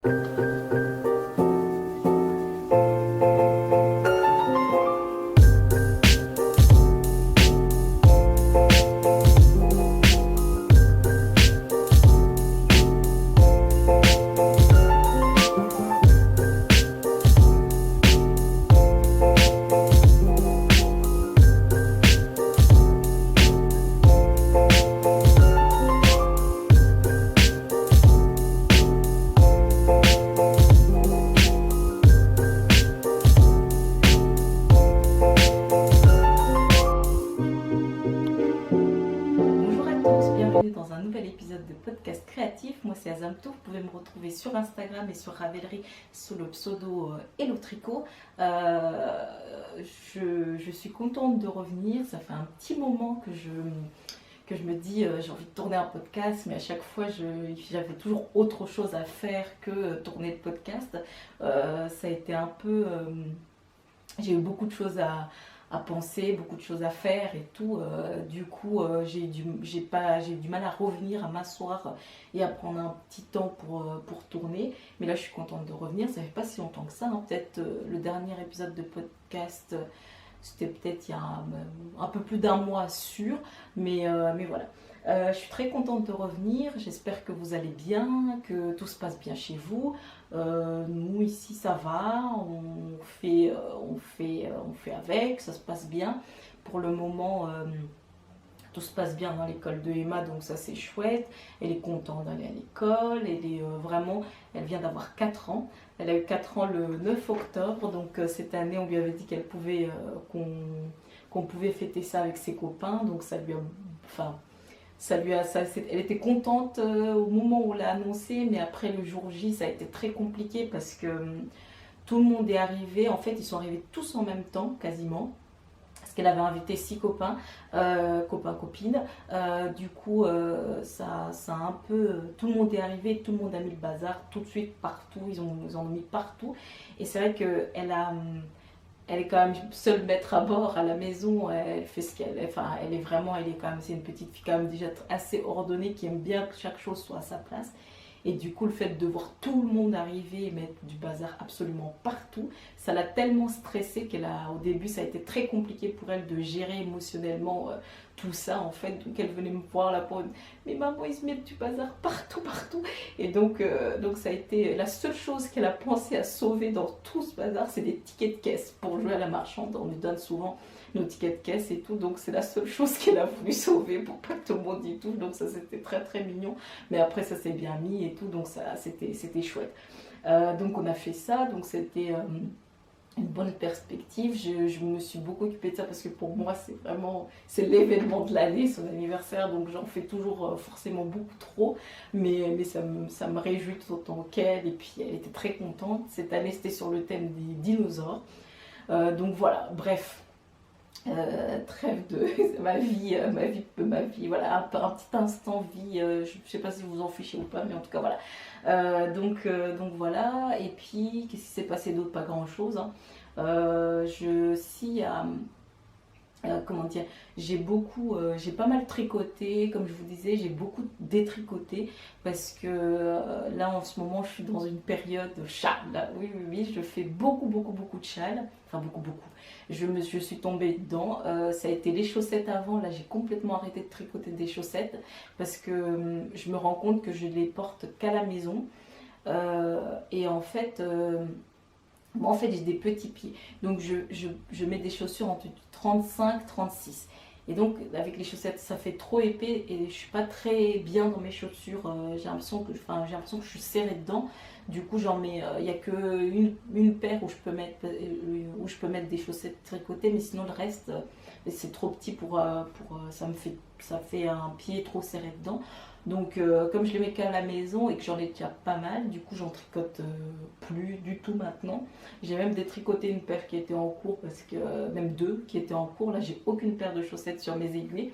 Bonjour à tous, bienvenue dans un nouvel épisode de podcast créatif. Moi c'est Azamtou, vous pouvez me retrouver sur Instagram et sur Ravelry sous le pseudo Hello Tricot. Je suis contente de revenir, ça fait un petit moment que je me dis j'ai envie de tourner un podcast, mais à chaque fois j'avais toujours autre chose à faire que tourner le podcast. Ça a été un peu... j'ai eu beaucoup de choses à penser, beaucoup de choses à faire et tout. Du coup, j'ai eu du mal à revenir, à m'asseoir et à prendre un petit temps pour tourner. Mais là, je suis contente de revenir. Ça fait pas si longtemps que ça, hein. Peut-être le dernier épisode de podcast, c'était peut-être il y a un peu plus d'un mois sûr. Mais voilà. Je suis très contente de revenir. J'espère que vous allez bien, que tout se passe bien chez vous. Nous ici ça va, on fait avec, ça se passe bien. Pour le moment, tout se passe bien dans l'école de Emma, donc ça c'est chouette. Elle est contente d'aller à l'école, elle vient d'avoir 4 ans. Elle a eu 4 ans le 9 octobre, donc cette année on lui avait dit qu'on pouvait fêter ça avec ses copains, donc elle était contente au moment où on l'a annoncé, mais après le jour J, ça a été très compliqué parce que tout le monde est arrivé. En fait, ils sont arrivés tous en même temps, quasiment. Parce qu'elle avait invité 6 copains, copines. Du coup, ça a un peu... tout le monde est arrivé, tout le monde a mis le bazar tout de suite, partout. Ils en ont mis partout. Et c'est vrai elle est quand même seule maître à bord à la maison. Elle fait ce qu'elle, c'est une petite fille quand même déjà assez ordonnée qui aime bien que chaque chose soit à sa place. Et du coup, le fait de voir tout le monde arriver et mettre du bazar absolument partout, ça l'a tellement stressée au début, ça a été très compliqué pour elle de gérer émotionnellement tout ça en fait. Donc elle venait me voir là pour mais maman, ils se mettent du bazar partout, partout. Et donc ça a été la seule chose qu'elle a pensé à sauver dans tout ce bazar, c'est des tickets de caisse pour jouer à la marchande. On lui donne souvent nos tickets de caisse et tout, donc c'est la seule chose qu'elle a voulu sauver pour pas que tout le monde y touche. Donc ça c'était très très mignon, mais après ça s'est bien mis et tout, donc ça c'était chouette. Donc on a fait ça, donc c'était une bonne perspective. Je me suis beaucoup occupée de ça parce que pour moi c'est l'événement de l'année, son anniversaire, donc j'en fais toujours forcément beaucoup trop, mais ça me réjouit tout autant qu'elle. Et puis elle était très contente. Cette année c'était sur le thème des dinosaures. Donc voilà, bref. Trêve de ma vie, voilà, un petit instant vie, je sais pas si vous en fichez ou pas, mais en tout cas voilà. Donc voilà, et puis qu'est-ce qui s'est passé d'autre? Pas grand chose, hein. Comment dire, j'ai pas mal tricoté, comme je vous disais, j'ai beaucoup détricoté parce que là en ce moment je suis dans une période de châle. Oui, je fais beaucoup de châles, enfin beaucoup. Je suis tombée dedans. Ça a été les chaussettes avant. Là j'ai complètement arrêté de tricoter des chaussettes parce que je me rends compte que je les porte qu'à la maison. Et en fait, j'ai des petits pieds, donc je mets des chaussures entre 35-36. Et donc avec les chaussettes ça fait trop épais et je suis pas très bien dans mes chaussures. J'ai l'impression que je suis serrée dedans. Du coup j'en mets, il n'y a que une paire où je peux mettre des chaussettes tricotées, mais sinon le reste c'est trop petit ça fait un pied trop serré dedans. Donc comme je les mets qu'à la maison et que j'en ai déjà pas mal, du coup j'en tricote plus du tout maintenant. J'ai même détricoté une paire qui était en cours, parce que même 2 qui étaient en cours. Là j'ai aucune paire de chaussettes sur mes aiguilles.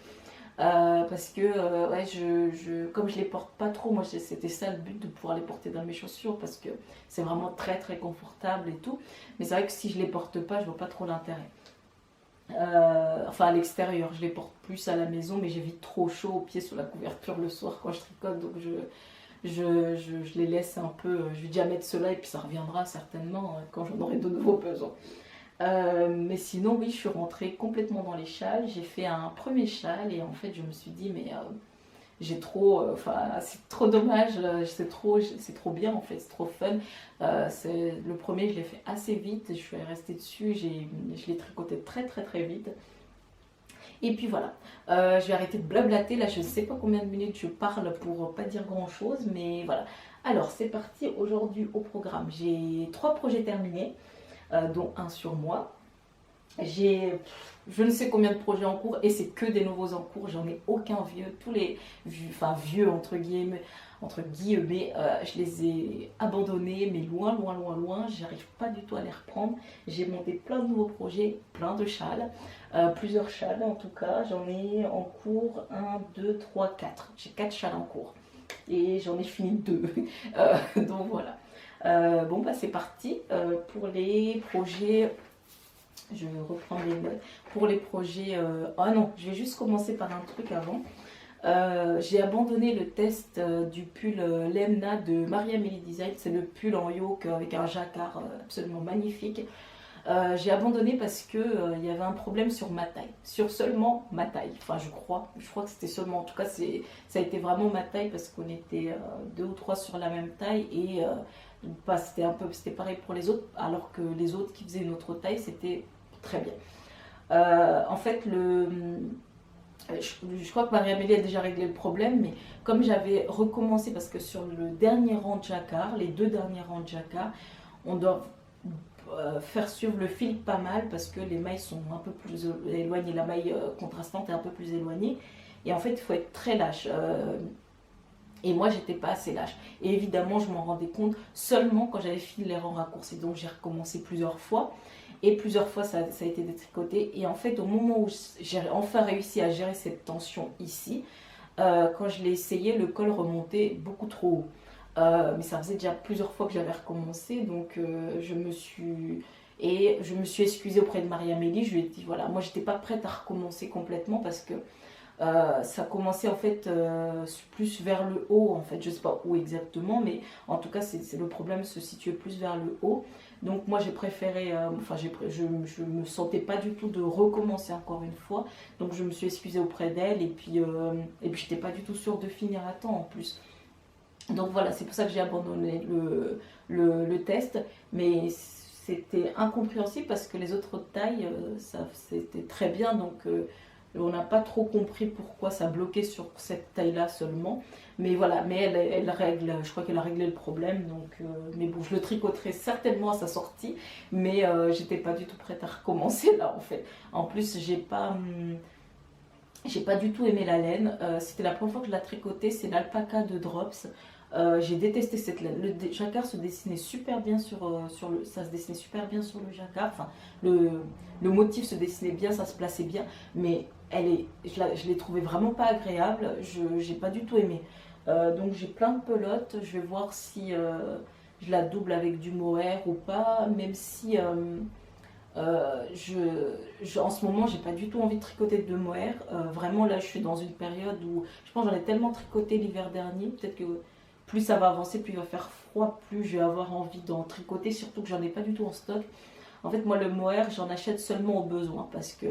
Parce que comme je les porte pas trop, moi c'était ça le but, de pouvoir les porter dans mes chaussures, parce que c'est vraiment très très confortable et tout. Mais c'est vrai que si je les porte pas, je vois pas trop l'intérêt. À l'extérieur, je les porte plus à la maison, mais j'ai vite trop chaud aux pieds sous la couverture le soir quand je tricote, donc je les laisse un peu, je vais déjà mettre cela et puis ça reviendra certainement quand j'en aurai de nouveaux besoins. Mais sinon, oui, je suis rentrée complètement dans les châles. J'ai fait un premier châle et en fait, je me suis dit, mais j'ai trop, enfin, c'est trop dommage, c'est trop bien en fait, c'est trop fun. Le premier, je l'ai fait assez vite, je suis restée dessus, je l'ai tricoté très très très vite. Et puis voilà, je vais arrêter de blablater, là je ne sais pas combien de minutes je parle pour pas dire grand chose, mais voilà. Alors c'est parti aujourd'hui au programme. J'ai 3 projets terminés, dont un sur moi. J'ai je ne sais combien de projets en cours et c'est que des nouveaux en cours, j'en ai aucun vieux, tous les enfin vieux entre guillemets, je les ai abandonnés mais loin loin loin loin, j'arrive pas du tout à les reprendre. J'ai monté plein de nouveaux projets, plein de châles, plusieurs châles en tout cas, j'en ai en cours 1, 2, 3, 4, j'ai 4 châles en cours et j'en ai fini 2 donc voilà. Bon bah c'est parti pour les projets. Je reprends les notes. Pour les projets... Ah non, je vais juste commencer par un truc avant. J'ai abandonné le test du pull Lemna de Marie-Amélie Design. C'est le pull en yoke avec un jacquard absolument magnifique. J'ai abandonné parce que il y avait un problème sur ma taille. Sur seulement ma taille. Enfin, je crois que c'était seulement... En tout cas, ça a été vraiment ma taille parce qu'on était 2 ou 3 sur la même taille et... c'était pareil pour les autres, alors que les autres qui faisaient une autre taille, c'était très bien. En fait, je crois que Marie-Amélie a déjà réglé le problème, mais comme j'avais recommencé, parce que sur le dernier rang de jacquard, les 2 derniers rangs de jacquard, on doit faire suivre le fil pas mal parce que les mailles sont un peu plus éloignées, la maille contrastante est un peu plus éloignée, et en fait, il faut être très lâche. Et moi, j'étais pas assez lâche. Et évidemment, je m'en rendais compte seulement quand j'avais fini les rangs raccourcis. Donc, j'ai recommencé plusieurs fois. Et plusieurs fois, ça a été détricoté. Et en fait, au moment où j'ai enfin réussi à gérer cette tension ici, quand je l'ai essayé, le col remontait beaucoup trop haut. Mais ça faisait déjà plusieurs fois que j'avais recommencé. Donc, je me suis excusée auprès de Marie-Amélie. Je lui ai dit, voilà, moi, j'étais pas prête à recommencer complètement parce que ça commençait en fait plus vers le haut, en fait, je sais pas où exactement, mais en tout cas, le problème se situait plus vers le haut. Donc moi j'ai préféré, je me sentais pas du tout de recommencer encore une fois, donc je me suis excusée auprès d'elle et puis j'étais pas du tout sûre de finir à temps en plus. Donc voilà, c'est pour ça que j'ai abandonné le test, mais c'était incompréhensible parce que les autres tailles, c'était très bien, donc on n'a pas trop compris pourquoi ça bloquait sur cette taille-là seulement. Mais voilà, mais elle règle, je crois qu'elle a réglé le problème. Donc, mais bon, je le tricoterai certainement à sa sortie. Mais j'étais pas du tout prête à recommencer là en fait. En plus, j'ai pas du tout aimé la laine. C'était la première fois que je la tricotais, c'est l'alpaca de Drops. J'ai détesté cette laine. Le jacquard se dessinait super bien ça se dessinait super bien sur le jacquard. Enfin, le motif se dessinait bien, ça se plaçait bien, mais je l'ai trouvée vraiment pas agréable. J'ai pas du tout aimé. Donc j'ai plein de pelotes. Je vais voir si je la double avec du mohair ou pas, même si en ce moment, j'ai pas du tout envie de tricoter de mohair. Vraiment, là, je suis dans une période où je pense que j'en ai tellement tricoté l'hiver dernier. Peut-être que plus ça va avancer, plus il va faire froid, plus je vais avoir envie d'en tricoter. Surtout que j'en ai pas du tout en stock. En fait, moi, le mohair, j'en achète seulement au besoin parce que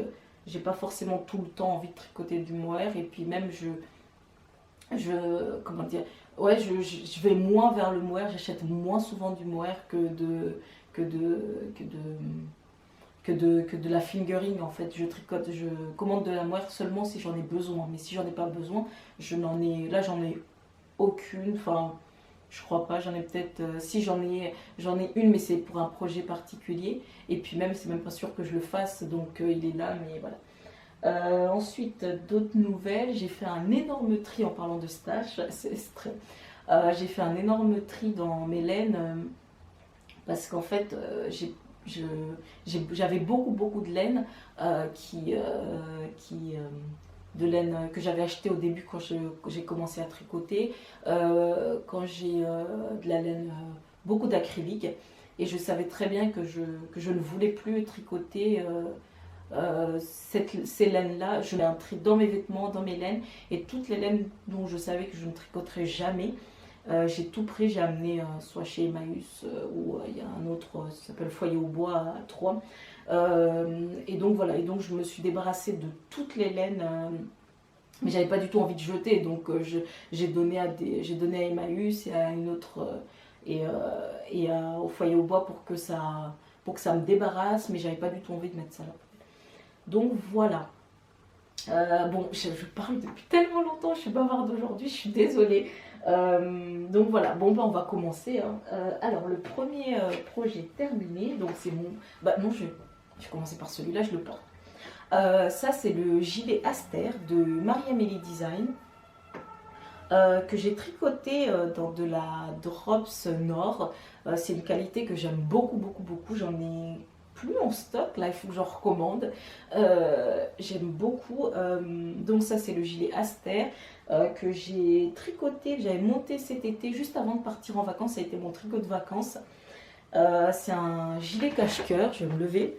j'ai pas forcément tout le temps envie de tricoter du mohair. Et puis même, comment dire, ouais, je vais moins vers le mohair. J'achète moins souvent du mohair que de la fingering en fait. Je commande de la moire seulement si j'en ai besoin, mais si j'en ai pas besoin, j'en ai aucune, enfin je crois pas, j'en ai peut-être, si j'en ai une, mais c'est pour un projet particulier, et puis même c'est même pas sûr que je le fasse, donc il est là, mais voilà. Ensuite, d'autres nouvelles, j'ai fait un énorme tri en parlant de stash, j'ai fait un énorme tri dans mes laines, parce qu'en fait, j'avais beaucoup de laine de laine que j'avais acheté au début quand j'ai commencé à tricoter, quand j'ai de la laine, beaucoup d'acrylique, et je savais très bien que je ne voulais plus tricoter ces laines-là. Je mets un tri dans mes vêtements, dans mes laines, et toutes les laines dont je savais que je ne tricoterais jamais, J'ai tout pris, j'ai amené soit chez Emmaüs ou il y a un autre, ça s'appelle Foyer au Bois à Troyes. Et donc voilà, et donc je me suis débarrassée de toutes les laines, mais j'avais pas du tout envie de jeter, donc j'ai donné à Emmaüs et à une autre au Foyer au Bois pour que ça me débarrasse, mais j'avais pas du tout envie de mettre ça là. Donc voilà. Bon, je parle depuis tellement longtemps, je suis bavarde aujourd'hui, je suis désolée. Donc voilà, bon ben on va commencer, hein. Alors le premier projet terminé, donc c'est mon... Bah non, je vais commencer par celui-là, je le porte. Ça c'est le gilet Aster de Marie-Amélie Design, que j'ai tricoté dans de la Drops Nord. C'est une qualité que j'aime beaucoup, beaucoup, beaucoup. J'en ai plus en stock, là il faut que j'en recommande. J'aime beaucoup. Donc ça c'est le gilet Aster que j'ai tricoté, que j'avais monté cet été juste avant de partir en vacances. Ça a été mon tricot de vacances. C'est un gilet cache-cœur, je vais me lever.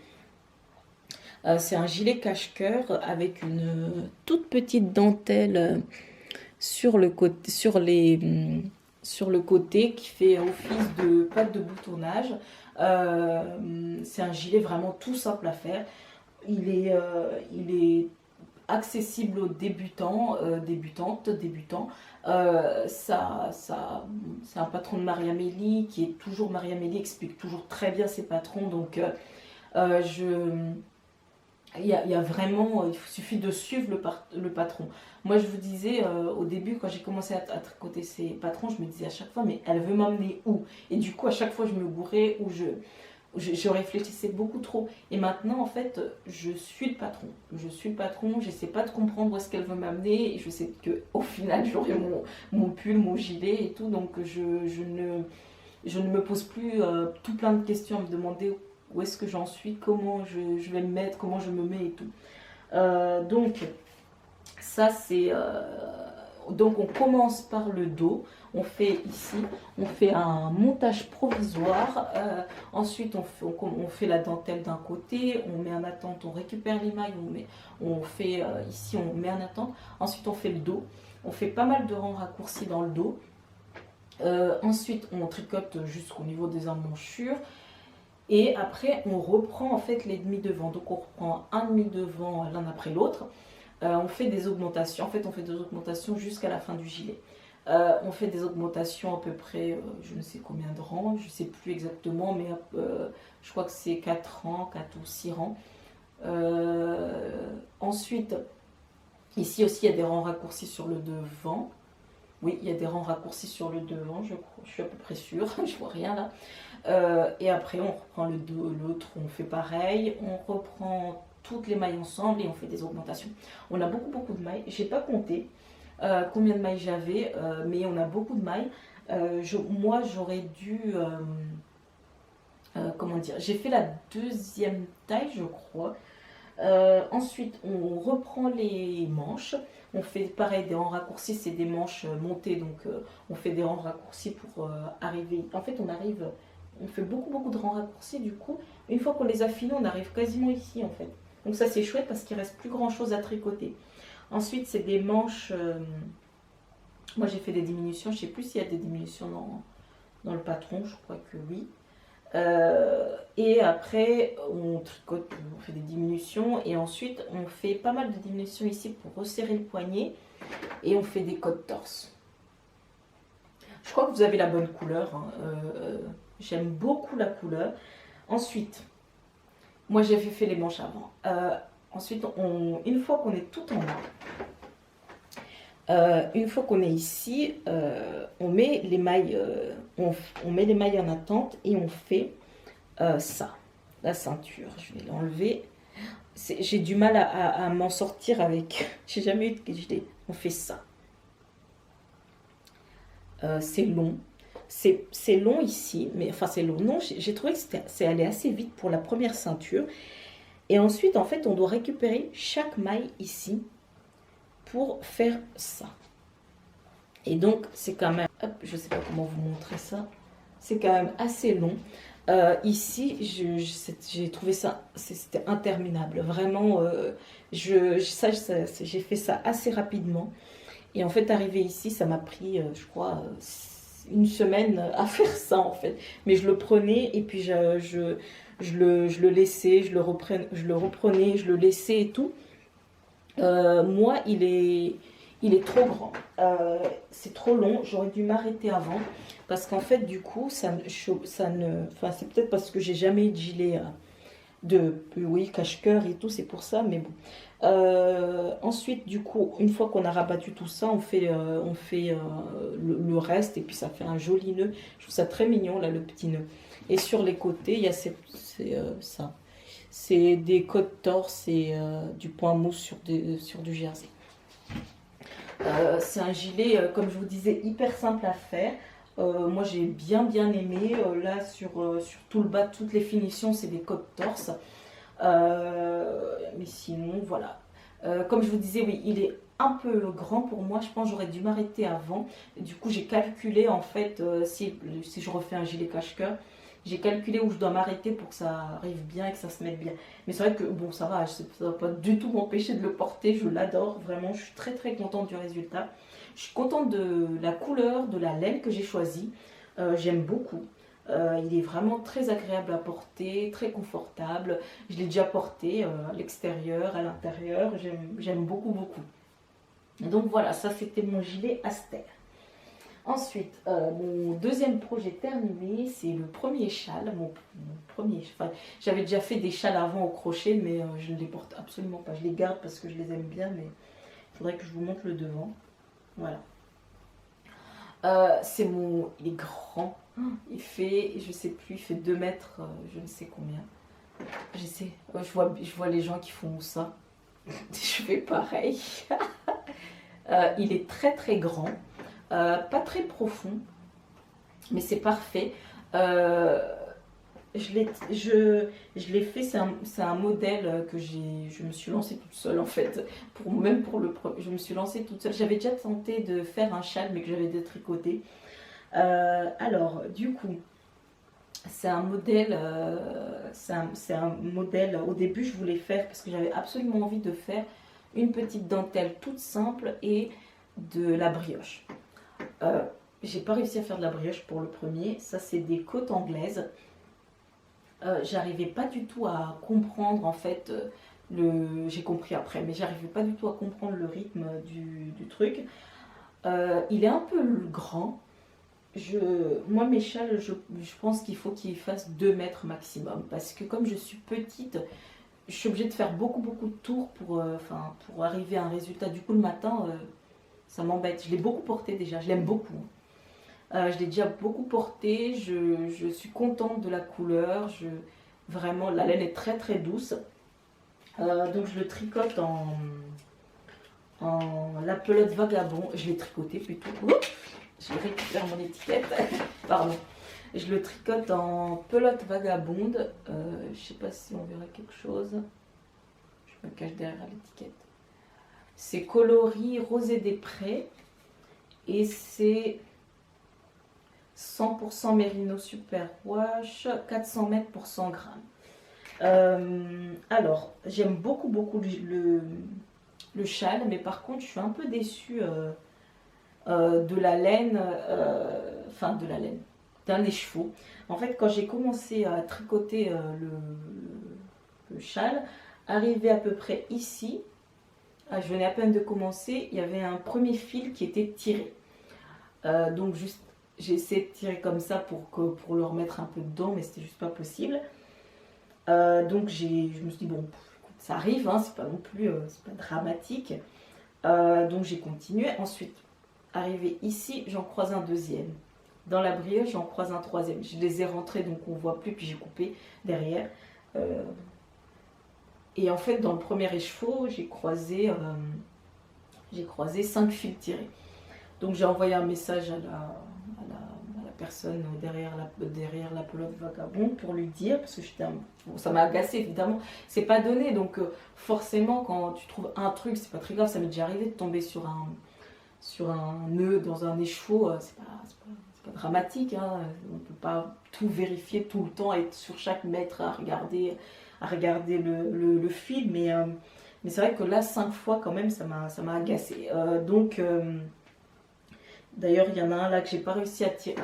C'est un gilet cache-cœur avec une toute petite dentelle sur le côté, sur le côté qui fait office de patte de boutonnage. C'est un gilet vraiment tout simple à faire. Il est accessible aux débutants, débutants. C'est un patron de Marie-Amélie qui est toujours... Marie-Amélie explique toujours très bien ses patrons, donc il y a vraiment, il suffit de suivre le patron. Moi je vous disais au début quand j'ai commencé à tricoter ces patrons, je me disais à chaque fois mais elle veut m'emmener où? Et du coup à chaque fois je me gourais ou je réfléchissais beaucoup trop. Et maintenant en fait je suis le patron. Je suis le patron, j'essaie pas de comprendre où est-ce qu'elle veut m'amener et je sais qu'au final j'aurai mon pull, mon gilet et tout. Donc je ne me pose plus tout plein de questions à me demander où est-ce que j'en suis, comment je vais me mettre, comment je me mets et tout. Donc, ça c'est... donc on commence par le dos. On fait ici, on fait un montage provisoire. Ensuite, on fait la dentelle d'un côté, on met en attente, on récupère les mailles, on fait ici, on met en attente. Ensuite, on fait le dos. On fait pas mal de rangs raccourcis dans le dos. Ensuite, on tricote jusqu'au niveau des emmanchures. Et après, on reprend en fait les demi devant. Donc, on reprend un demi devant l'un après l'autre. On fait des augmentations. En fait, on fait des augmentations jusqu'à la fin du gilet. On fait des augmentations à peu près, je ne sais combien de rangs, je ne sais plus exactement, mais je crois que c'est 4 rangs, 4 ou 6 rangs. Ensuite, ici aussi, il y a des rangs raccourcis sur le devant. Oui, il y a des rangs raccourcis sur le devant, je suis à peu près sûre, je vois rien là. Et après, on reprend le dos, l'autre, on fait pareil. On reprend toutes les mailles ensemble et on fait des augmentations. On a beaucoup, beaucoup de mailles. Je n'ai pas compté combien de mailles j'avais, mais on a beaucoup de mailles. Moi, j'aurais dû... comment dire? J'ai fait la deuxième taille, je crois. Ensuite, on reprend les manches. On fait pareil des rangs raccourcis, c'est des manches montées, donc on fait des rangs raccourcis pour arriver. En fait, on fait beaucoup, beaucoup de rangs raccourcis. Du coup, une fois qu'on les a finis, on arrive quasiment ici en fait. Donc ça, c'est chouette parce qu'il reste plus grand chose à tricoter. Ensuite, c'est des manches. Moi, j'ai fait des diminutions. Je ne sais plus s'il y a des diminutions dans le patron. Je crois que oui. Et après, on tricote, on fait des diminutions. Et ensuite, on fait pas mal de diminutions ici pour resserrer le poignet. Et on fait des côtes torse. Je crois que vous avez la bonne couleur. Hein. J'aime beaucoup la couleur. Ensuite, moi, j'ai fait les manches avant. Ensuite, une fois qu'on est tout en bas, une fois qu'on est ici, on met les mailles, on met les mailles en attente et on fait ça, la ceinture. Je vais l'enlever. J'ai du mal à m'en sortir avec. J'ai jamais eu de gilet. On fait ça. C'est long. C'est long ici, mais enfin c'est long. Non, j'ai trouvé que c'est allé assez vite pour la première ceinture. Et ensuite, en fait, on doit récupérer chaque maille ici pour faire ça. Et donc, c'est quand même... Hop, je ne sais pas comment vous montrer ça. C'est quand même assez long. Ici, j'ai trouvé ça... C'était interminable. Vraiment, j'ai fait ça assez rapidement. Et en fait, arrivé ici, ça m'a pris, je crois, une semaine à faire ça en fait. Mais je le prenais et puis je le laissais, je le reprenais, je le laissais et tout. Moi, il est trop grand. C'est trop long. J'aurais dû m'arrêter avant. Parce qu'en fait, du coup, ça ne. Enfin, c'est peut-être parce que j'ai jamais eu de gilet oui, cache-cœur et tout, c'est pour ça, mais bon. Ensuite, du coup, une fois qu'on a rabattu tout ça, on fait le reste et puis ça fait un joli nœud. Je trouve ça très mignon, là, le petit nœud. Et sur les côtés, il y a ça. C'est des côtes torse et du point mousse sur du jersey. C'est un gilet, comme je vous disais, hyper simple à faire. Moi j'ai bien aimé. Là sur tout le bas, toutes les finitions, c'est des côtes torse. Mais sinon, voilà. Comme je vous disais, oui, il est un peu grand pour moi. Je pense que j'aurais dû m'arrêter avant. Du coup, j'ai calculé en fait, si je refais un gilet cache-cœur, j'ai calculé où je dois m'arrêter pour que ça arrive bien et que ça se mette bien. Mais c'est vrai que bon, ça va, ça ne va pas du tout m'empêcher de le porter. Je l'adore, vraiment. Je suis très contente du résultat. Je suis contente de la couleur, de la laine que j'ai choisie. J'aime beaucoup. Il est vraiment très agréable à porter, très confortable. Je l'ai déjà porté à l'extérieur, à l'intérieur. J'aime beaucoup. Donc voilà, ça c'était mon gilet Aster. Ensuite, mon deuxième projet terminé, c'est le premier châle. Mon premier, enfin, j'avais déjà fait des châles avant au crochet, mais je ne les porte absolument pas. Je les garde parce que je les aime bien, mais il faudrait que je vous montre le devant. Voilà. Il est grand. Il fait, je sais plus, il fait 2 mètres, je ne sais combien. Je sais, je vois les gens qui font ça. Je fais pareil. Il est très grand. Pas très profond, mais c'est parfait. Je l'ai fait, c'est un modèle que je me suis lancée toute seule en fait. Je me suis lancée toute seule. J'avais déjà tenté de faire un châle, mais que j'avais détricoté. Alors, du coup, c'est un modèle, au début je voulais faire, parce que j'avais absolument envie de faire une petite dentelle toute simple et de la brioche. J'ai pas réussi à faire de la brioche pour le premier. Ça, c'est des côtes anglaises. J'arrivais pas du tout à comprendre en fait j'ai compris après, mais j'arrivais pas du tout à comprendre le rythme du truc. Il est un peu grand. Moi mes châles, je pense qu'il faut qu'ils fassent 2 mètres maximum, parce que comme je suis petite, je suis obligée de faire beaucoup de tours pour arriver à un résultat. Du coup le matin, ça m'embête. Je l'ai beaucoup porté déjà, je l'aime beaucoup. Je l'ai déjà beaucoup porté, je suis contente de la couleur, vraiment la laine est très douce. Donc je le tricote en la pelote vagabond, je l'ai tricoté plutôt. Je récupère mon étiquette, pardon. Je le tricote en pelote vagabonde, je sais pas si on verra quelque chose, je me cache derrière l'étiquette. C'est coloris rosé des prés et c'est 100% Merino Super Wash, 400 mètres pour 100 grammes. Alors, j'aime beaucoup le châle, mais par contre, je suis un peu déçue de la laine, d'un écheveau. En fait, quand j'ai commencé à tricoter le châle, arrivé à peu près ici, je venais à peine de commencer, il y avait un premier fil qui était tiré. Donc juste, j'ai essayé de tirer comme ça pour le remettre un peu dedans, mais c'était juste pas possible. Donc je me suis dit, bon, écoute, ça arrive, hein, c'est pas non plus c'est pas dramatique. Donc j'ai continué. Ensuite, arrivé ici, j'en croise un deuxième. Dans la brioche, j'en croise un troisième. Je les ai rentrés, donc on voit plus, puis j'ai coupé derrière. Et en fait, dans le premier écheveau, j'ai croisé 5 fils tirés. Donc j'ai envoyé un message à la personne derrière la pelote vagabonde pour lui dire, parce que ça m'a agacé évidemment, c'est pas donné, donc forcément quand tu trouves un truc, c'est pas très grave. Ça m'est déjà arrivé de tomber sur un nœud dans un écheveau, c'est pas dramatique, hein. On peut pas tout vérifier tout le temps, être sur chaque mètre à regarder le fil, mais c'est vrai que là 5 fois quand même ça m'a agacé. Donc D'ailleurs, il y en a un là que j'ai pas réussi à tirer.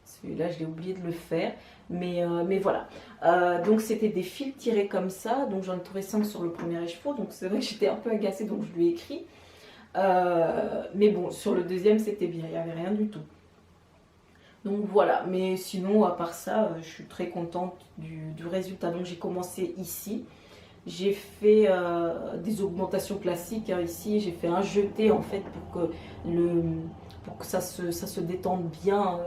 Celui-là, je l'ai oublié de le faire. Mais voilà. Donc, c'était des fils tirés comme ça. Donc, j'en ai trouvé 5 sur le premier écheveau. Donc, c'est vrai que j'étais un peu agacée. Donc, je lui ai écrit. Mais bon, sur le deuxième, c'était bien. Il n'y avait rien du tout. Donc, voilà. Mais sinon, à part ça, je suis très contente du résultat. Donc, j'ai commencé ici. J'ai fait des augmentations classiques hein, ici. J'ai fait un jeté en fait pour que ça se détende bien,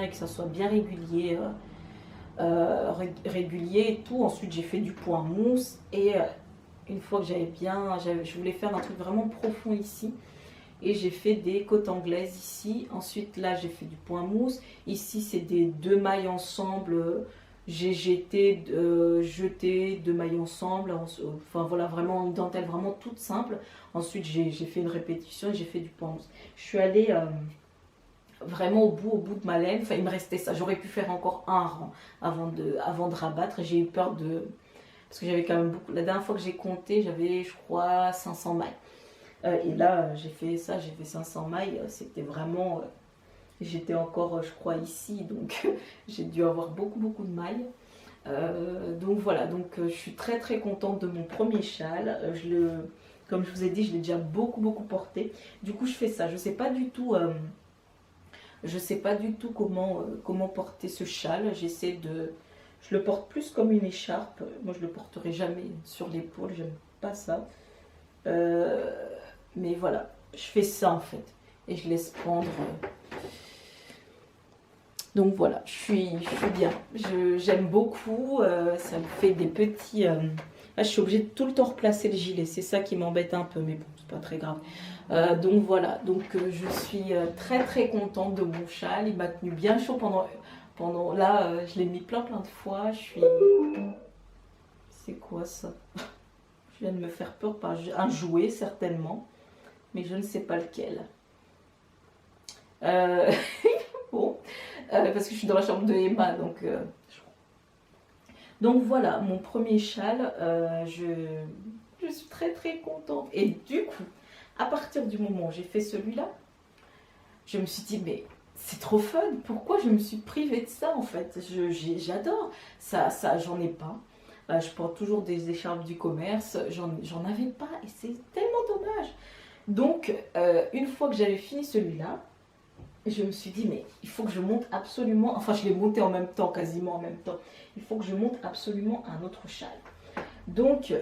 et que ça soit bien régulier, régulier et tout. Ensuite, j'ai fait du point mousse et une fois que je voulais faire un truc vraiment profond ici. Et j'ai fait des côtes anglaises ici. Ensuite, là, j'ai fait du point mousse. Ici, c'est des 2 mailles ensemble. J'ai jeté 2 mailles ensemble. Enfin, voilà, vraiment une dentelle vraiment toute simple. Ensuite, j'ai fait une répétition et j'ai fait du point mousse. Je suis allée vraiment au bout de ma laine. Enfin, il me restait ça. J'aurais pu faire encore un rang avant de rabattre. J'ai eu peur de... Parce que j'avais quand même beaucoup... La dernière fois que j'ai compté, j'avais, je crois, 500 mailles. Et là, j'ai fait 500 mailles, c'était vraiment... j'étais encore, je crois, ici, donc j'ai dû avoir beaucoup de mailles. Donc voilà, donc je suis très très contente de mon premier châle. Comme je vous ai dit, je l'ai déjà beaucoup porté. Du coup, je fais ça. Je sais pas du tout comment porter ce châle. Je le porte plus comme une écharpe. Moi, je le porterai jamais sur l'épaule, j'aime pas ça. Mais voilà, je fais ça en fait. Et je laisse prendre. Donc voilà, je suis bien. J'aime beaucoup. Ça me fait des petits... Là, je suis obligée de tout le temps replacer le gilet. C'est ça qui m'embête un peu. Mais bon, c'est pas très grave. Donc voilà. Donc je suis très très contente de mon châle. Il m'a tenu bien chaud pendant là, je l'ai mis plein de fois. C'est quoi ça? Je viens de me faire peur par un jouet certainement. Mais je ne sais pas lequel. Bon, parce que je suis dans la chambre de Emma, donc voilà, mon premier châle, je suis très très contente. Et du coup, à partir du moment où j'ai fait celui-là, je me suis dit, mais c'est trop fun, pourquoi je me suis privée de ça en fait? J'adore, ça j'en ai pas. Je porte toujours des écharpes du commerce, j'en avais pas et c'est tellement dommage. Donc, une fois que j'avais fini celui-là, je me suis dit, mais il faut que je monte absolument, enfin je l'ai monté en même temps, quasiment en même temps, il faut que je monte absolument un autre châle. Donc,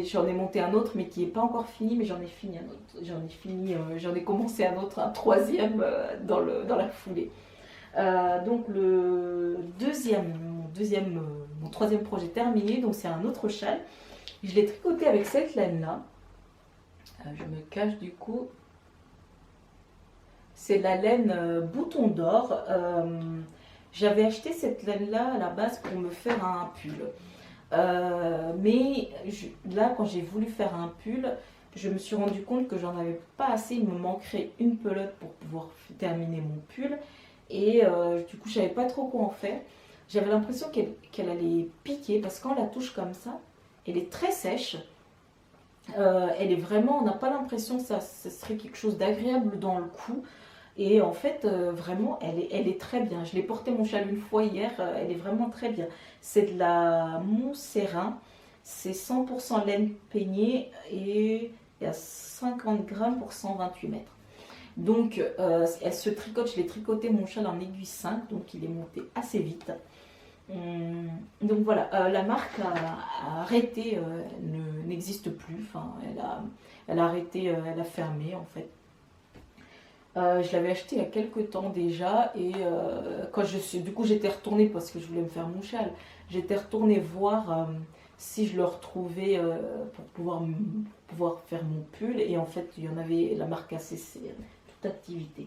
j'en ai monté un autre, mais qui n'est pas encore fini, mais j'en ai fini un autre. J'en ai commencé un autre, un troisième dans la foulée. Donc mon troisième projet terminé, donc c'est un autre châle. Je l'ai tricoté avec cette laine-là. Je me cache du coup. C'est la laine bouton d'or. J'avais acheté cette laine-là à la base pour me faire un pull. Là, quand j'ai voulu faire un pull, je me suis rendu compte que j'en avais pas assez. Il me manquerait une pelote pour pouvoir terminer mon pull. Et du coup, je savais pas trop quoi en faire. J'avais l'impression qu'elle allait piquer parce que quand on la touche comme ça, elle est très sèche. Elle est vraiment, on n'a pas l'impression que ça serait quelque chose d'agréable dans le cou. Et en fait, vraiment, elle est très bien. Je l'ai porté mon châle une fois hier, elle est vraiment très bien. C'est de la Montserrat, c'est 100% laine peignée et il y a 50 grammes pour 128 mètres. Donc, elle se tricote, je l'ai tricoté mon châle en aiguille 5, donc il est monté assez vite. Donc voilà, la marque a arrêté, n'existe plus, enfin, elle a arrêté, elle a fermé en fait. Je l'avais acheté il y a quelques temps déjà et du coup j'étais retournée parce que je voulais me faire mon châle. J'étais retournée voir si je le retrouvais pour pouvoir faire mon pull et en fait il y en avait, la marque a cessé toute activité.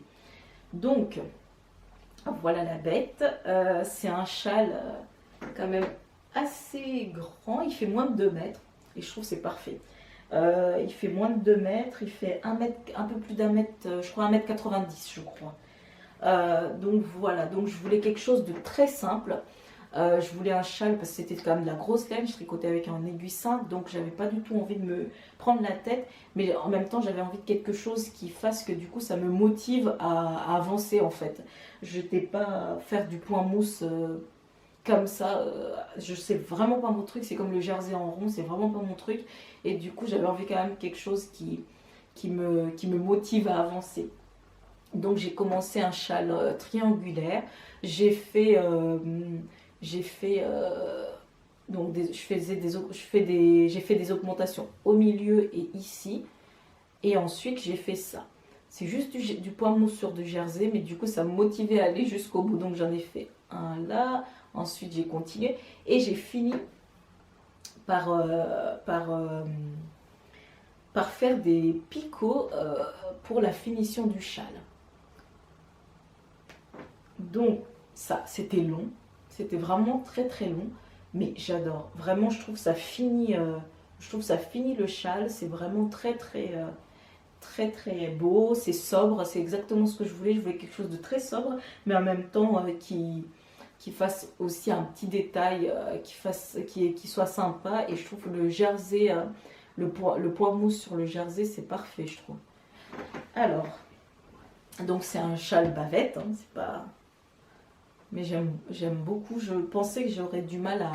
Donc voilà la bête. C'est un châle quand même assez grand, il fait moins de 2 mètres et je trouve que c'est parfait. Il fait moins de 2 mètres, il fait un peu plus d'un mètre, je crois 1,90 m je crois. Donc voilà, donc je voulais quelque chose de très simple. Je voulais un châle parce que c'était quand même de la grosse laine, je tricotais avec un aiguille 5, donc j'avais pas du tout envie de me prendre la tête, mais en même temps j'avais envie de quelque chose qui fasse que du coup ça me motive à avancer en fait. Je n'étais pas faire du point mousse comme ça, je sais vraiment pas mon truc, c'est comme le jersey en rond, c'est vraiment pas mon truc, et du coup j'avais envie quand même quelque chose qui me motive à avancer. Donc j'ai commencé un châle triangulaire, j'ai fait, donc j'ai fait des augmentations au milieu et ici, et ensuite j'ai fait ça. C'est juste du point mousse sur du jersey, mais du coup ça me motivait à aller jusqu'au bout, donc j'en ai fait un là, ensuite j'ai continué, et j'ai fini par, par faire des picots pour la finition du châle. Donc ça, c'était long, c'était vraiment très très long, mais j'adore. Vraiment, je trouve ça finit le châle. C'est vraiment très très beau. C'est sobre, c'est exactement ce que je voulais. Je voulais quelque chose de très sobre, mais en même temps qui fasse aussi un petit détail, qui soit sympa. Et je trouve que le jersey, le poids mousse sur le jersey, c'est parfait, je trouve. Alors, donc c'est un châle bavette, hein, c'est pas. Mais j'aime beaucoup. Je pensais que j'aurais du mal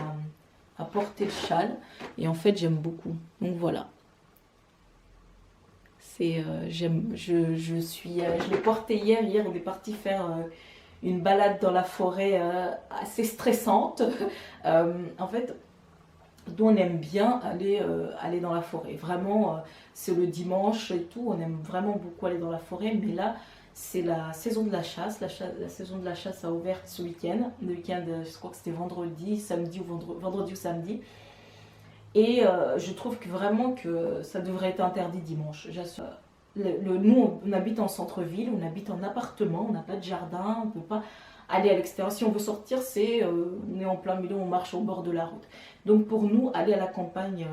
à porter le châle. Et en fait, j'aime beaucoup. Donc voilà. Je l'ai porté hier. Hier, on est parti faire une balade dans la forêt assez stressante. En fait, nous, on aime bien aller dans la forêt. Vraiment, c'est le dimanche et tout. On aime vraiment beaucoup aller dans la forêt. Mais là, c'est la saison de la chasse. La saison de la chasse a ouvert ce week-end. Le week-end, je crois que c'était vendredi, samedi ou vendredi ou samedi. Et je trouve que vraiment que ça devrait être interdit dimanche. Nous, on habite en centre-ville, on habite en appartement, on n'a pas de jardin, on ne peut pas aller à l'extérieur. Si on veut sortir, on est en plein milieu, on marche au bord de la route. Donc pour nous, aller à la campagne,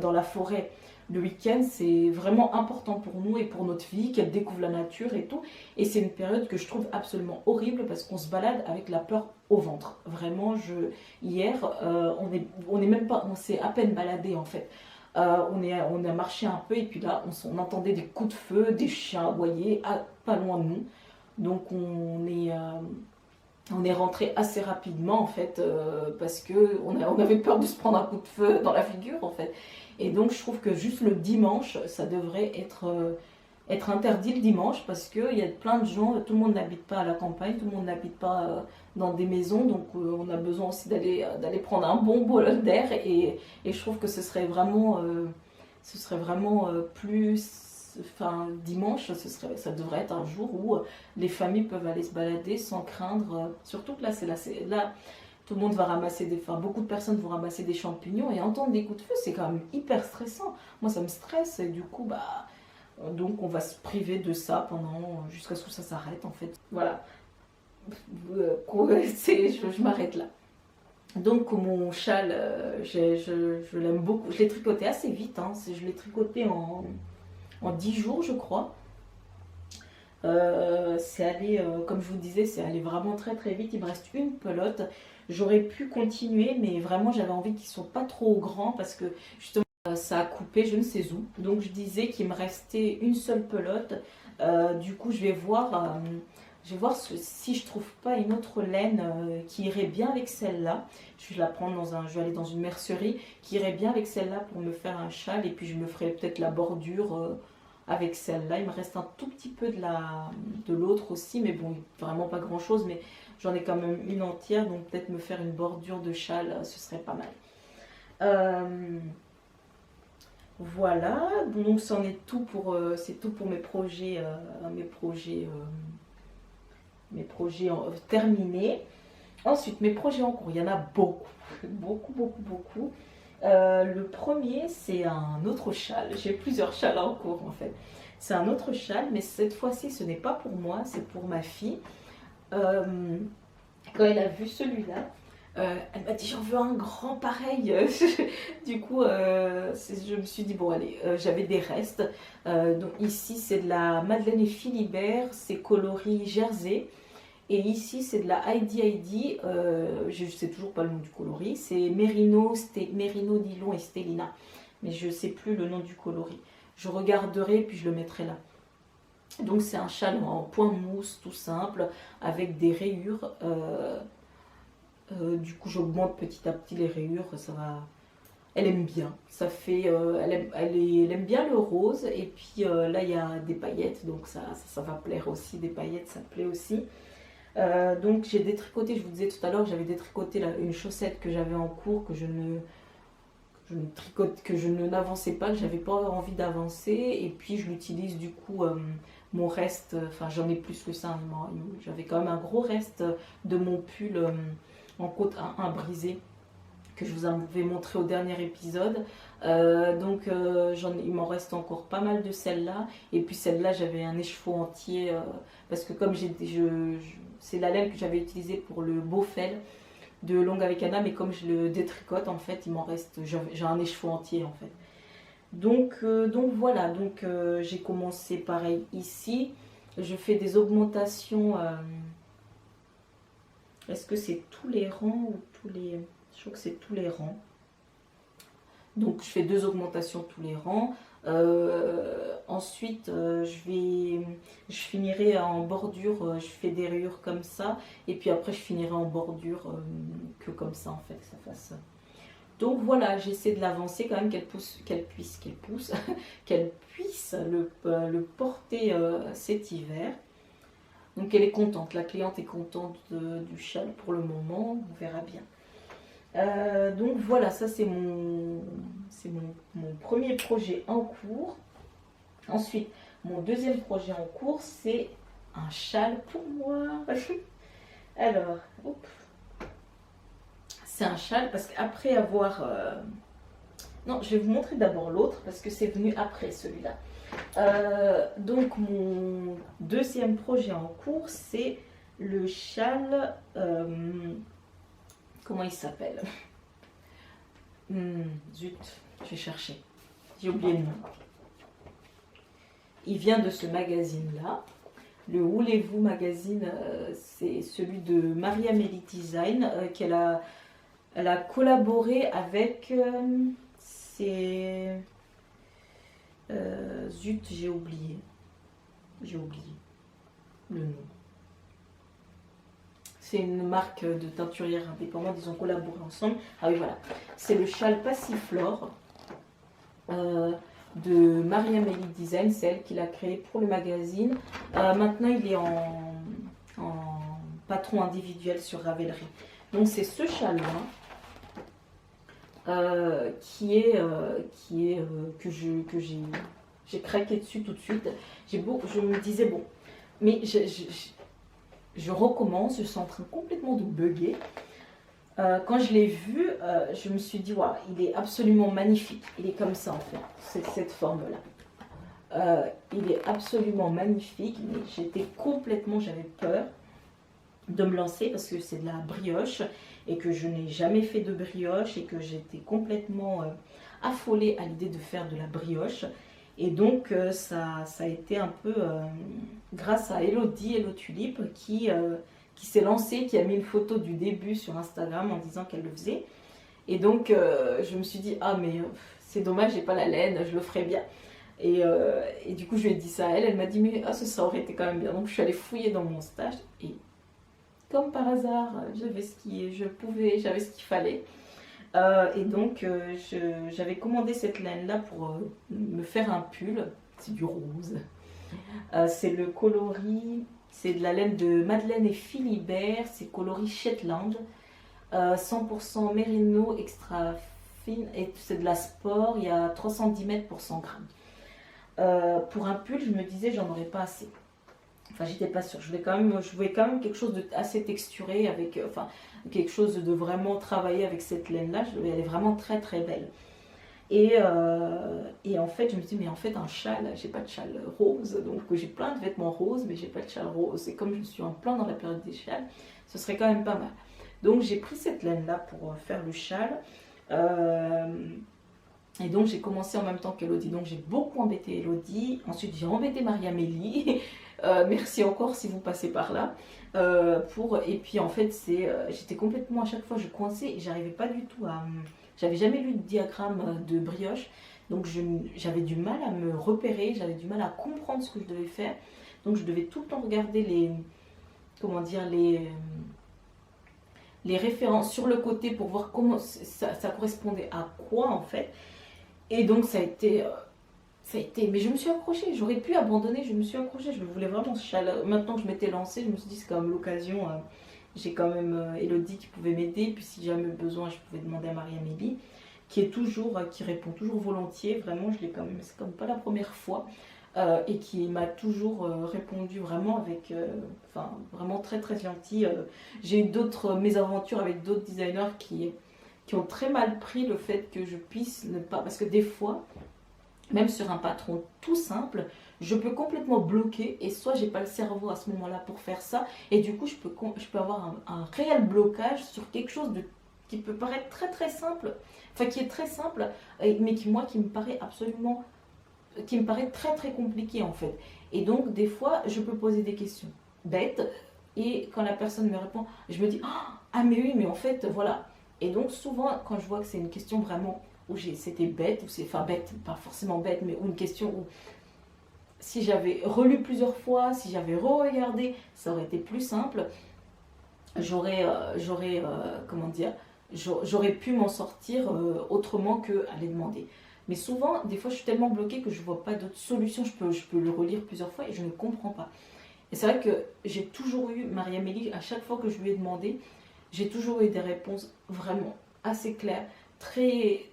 dans la forêt, le week-end, c'est vraiment important pour nous et pour notre vie, qu'elle découvre la nature et tout. Et c'est une période que je trouve absolument horrible parce qu'on se balade avec la peur au ventre. Vraiment, hier, on est même pas, on s'est à peine baladé en fait. On a marché un peu et puis là, on entendait des coups de feu, des chiens aboyer pas loin de nous. Donc on est rentré assez rapidement en fait parce que on avait peur de se prendre un coup de feu dans la figure en fait. Et donc je trouve que juste le dimanche, ça devrait être interdit le dimanche parce qu'il y a plein de gens, tout le monde n'habite pas à la campagne, tout le monde n'habite pas dans des maisons, donc on a besoin aussi d'aller prendre un bon bol d'air et je trouve que ce serait vraiment plus. Enfin, dimanche, ça devrait être un jour où les familles peuvent aller se balader sans craindre. Surtout que là, tout le monde va ramasser beaucoup de personnes vont ramasser des champignons et entendre des coups de feu, c'est quand même hyper stressant. Moi, ça me stresse et du coup, donc on va se priver de ça jusqu'à ce que ça s'arrête en fait. Voilà. Je m'arrête là. Donc mon châle, je l'aime beaucoup. Je l'ai tricoté assez vite. Hein. Je l'ai tricoté en 10 jours, je crois. C'est allé, comme je vous disais, c'est allé vraiment très très vite. Il me reste une pelote. J'aurais pu continuer, mais vraiment j'avais envie qu'ils ne soient pas trop grands parce que justement ça a coupé je ne sais où. Donc je disais qu'il me restait une seule pelote. Du coup je vais voir si je trouve pas une autre laine qui irait bien avec celle-là. Je vais la prendre je vais aller dans une mercerie qui irait bien avec celle-là pour me faire un châle et puis je me ferai peut-être la bordure avec celle-là. Il me reste un tout petit peu de l'autre aussi, mais bon, vraiment pas grand-chose, mais j'en ai quand même une entière, donc peut-être me faire une bordure de châle, ce serait pas mal. Voilà, donc c'en est tout c'est tout pour mes projets, terminés. Ensuite, mes projets en cours, il y en a beaucoup, beaucoup, beaucoup, beaucoup. Le premier, c'est un autre châle. J'ai plusieurs châles en cours en fait. C'est un autre châle, mais cette fois-ci, ce n'est pas pour moi, c'est pour ma fille. Quand elle a vu celui-là, elle m'a dit j'en veux un grand pareil. Du coup, je me suis dit bon allez, j'avais des restes. Donc ici c'est de la Madeleine et Philibert, c'est coloris jersey. Et ici, c'est de la Heidi Heidi, je ne sais toujours pas le nom du coloris, c'est Merino, Merino Nylon et Stellina. Mais je ne sais plus le nom du coloris. Je regarderai puis je le mettrai là. Donc c'est un châle en point mousse tout simple avec des rayures. Du coup j'augmente petit à petit les rayures, ça va. Elle aime bien, ça fait, elle aime bien le rose et puis là il y a des paillettes donc ça va plaire aussi, des paillettes ça plaît aussi. Donc j'ai détricoté, je vous disais tout à l'heure que j'avais détricoté une chaussette que j'avais en cours que je n'avançais pas, que j'avais pas envie d'avancer et puis je l'utilise du coup mon reste, enfin j'en ai plus que ça, j'avais quand même un gros reste de mon pull en côte 1 brisé que je vous avais montré au dernier épisode. Donc il m'en reste encore pas mal de celle-là. Et puis celle-là, j'avais un écheveau entier parce que comme c'est la laine que j'avais utilisée pour le beau fel de Longue avec Anna, mais comme je le détricote, en fait, il m'en reste, j'ai un écheveau entier en fait. Donc voilà, donc j'ai commencé pareil ici. Je fais des augmentations. Est-ce que c'est tous les rangs ou tous les... Je crois que c'est tous les rangs. Donc je fais 2 augmentations tous les rangs. Ensuite, je finirai en bordure. Je fais des rayures comme ça. Et puis après, je finirai en bordure que comme ça, en fait, que ça fasse. Donc voilà, j'essaie de l'avancer quand même, qu'elle puisse le porter cet hiver. Donc elle est contente, la cliente est contente du châle pour le moment, on verra bien. Donc voilà, ça c'est mon premier projet en cours. Ensuite, mon deuxième projet en cours, c'est un châle pour moi. Alors, c'est un châle parce qu'après avoir... Non, je vais vous montrer d'abord l'autre parce que c'est venu après celui-là. Donc mon deuxième projet en cours, c'est le châle... comment il s'appelle? Zut, je vais chercher. J'ai oublié le nom. Il vient de ce magazine-là. Le Voulez-vous magazine, c'est celui de Marie-Amélie Design, elle a collaboré avec... zut, j'ai oublié le nom. C'est une marque de teinturière indépendante, ils ont collaboré ensemble. Ah oui, voilà. C'est le châle Passiflore de Marie-Amélie Design, c'est elle qui l'a créé pour le magazine. Maintenant, il est en patron individuel sur Ravelry. Donc, c'est ce châle-là. Que j'ai craqué dessus tout de suite. Je me disais bon, mais je recommence, je suis en train complètement de bugger. Quand je l'ai vu, je me suis dit waouh, il est absolument magnifique. Il est comme ça en fait, c'est cette forme-là. Il est absolument magnifique, mais j'avais peur de me lancer parce que c'est de la brioche et que je n'ai jamais fait de brioche et que j'étais complètement affolée à l'idée de faire de la brioche. Et donc ça a été un peu grâce à Elodie, Hello Tulipe, qui s'est lancée, qui a mis une photo du début sur Instagram en disant qu'elle le faisait. Et donc je me suis dit, ah mais c'est dommage, j'ai pas la laine, je le ferai bien. Et du coup je lui ai dit ça à elle, elle m'a dit mais ça aurait été quand même bien. Donc je suis allée fouiller dans mon stage et comme par hasard, j'avais ce qu'il fallait. Et donc, j'avais commandé cette laine-là pour me faire un pull. C'est du rose. C'est le coloris, c'est de la laine de Madeleine et Philibert. C'est coloris Shetland. 100% mérino extra fine. Et c'est de la sport. Il y a 310 mètres pour 100 grammes. Pour un pull, je me disais, j'en aurais pas assez. Enfin, j'étais pas sûre. Je voulais quand même quelque chose d'assez texturé, avec, quelque chose de vraiment travaillé avec cette laine-là. Elle est vraiment très très belle. Et en fait, je me dis, mais en fait, un châle, j'ai pas de châle rose. Donc, j'ai plein de vêtements roses, mais j'ai pas de châle rose. Et comme je suis en plein dans la période des châles, ce serait quand même pas mal. Donc, j'ai pris cette laine-là pour faire le châle. Et donc j'ai commencé en même temps qu'Elodie, donc j'ai beaucoup embêté Elodie. Ensuite j'ai embêté Marie-Amélie Merci encore si vous passez par là. Et puis en fait, j'étais complètement, à chaque fois, je coinçais et j'arrivais pas du tout à. J'avais jamais lu de diagramme de brioche, donc j'avais du mal à me repérer, j'avais du mal à comprendre ce que je devais faire. Donc je devais tout le temps regarder comment dire, les références sur le côté pour voir comment ça correspondait à quoi en fait. Et donc mais je me suis accrochée, j'aurais pu abandonner, je me suis accrochée, je le voulais vraiment. Maintenant que je m'étais lancée, je me suis dit c'est quand même l'occasion. J'ai quand même Elodie qui pouvait m'aider, puis si jamais besoin, je pouvais demander à Marie-Amélie, qui répond toujours volontiers, vraiment, c'est comme pas la première fois, et qui m'a toujours répondu vraiment enfin, vraiment très très gentil. J'ai eu d'autres mésaventures avec d'autres designers qui ont très mal pris le fait que je puisse ne pas, parce que des fois, même sur un patron tout simple, je peux complètement bloquer et soit j'ai pas le cerveau à ce moment-là pour faire ça et du coup je peux avoir un réel blocage sur quelque chose qui peut paraître très très simple, enfin qui est très simple, mais qui me paraît absolument, qui me paraît très très compliqué en fait. Et donc des fois je peux poser des questions bêtes et quand la personne me répond, je me dis ah mais oui mais en fait voilà. Et donc souvent quand je vois que c'est une question vraiment où c'était bête, enfin bête, pas forcément bête, mais une question où si j'avais relu plusieurs fois, si j'avais re-regardé, ça aurait été plus simple. Comment dire, j'aurais pu m'en sortir autrement que aller demander. Mais souvent, des fois, je suis tellement bloquée que je ne vois pas d'autre solution. Je peux le relire plusieurs fois et je ne comprends pas. Et c'est vrai que j'ai toujours eu, Marie-Amélie, à chaque fois que je lui ai demandé, j'ai toujours eu des réponses vraiment assez claires, très,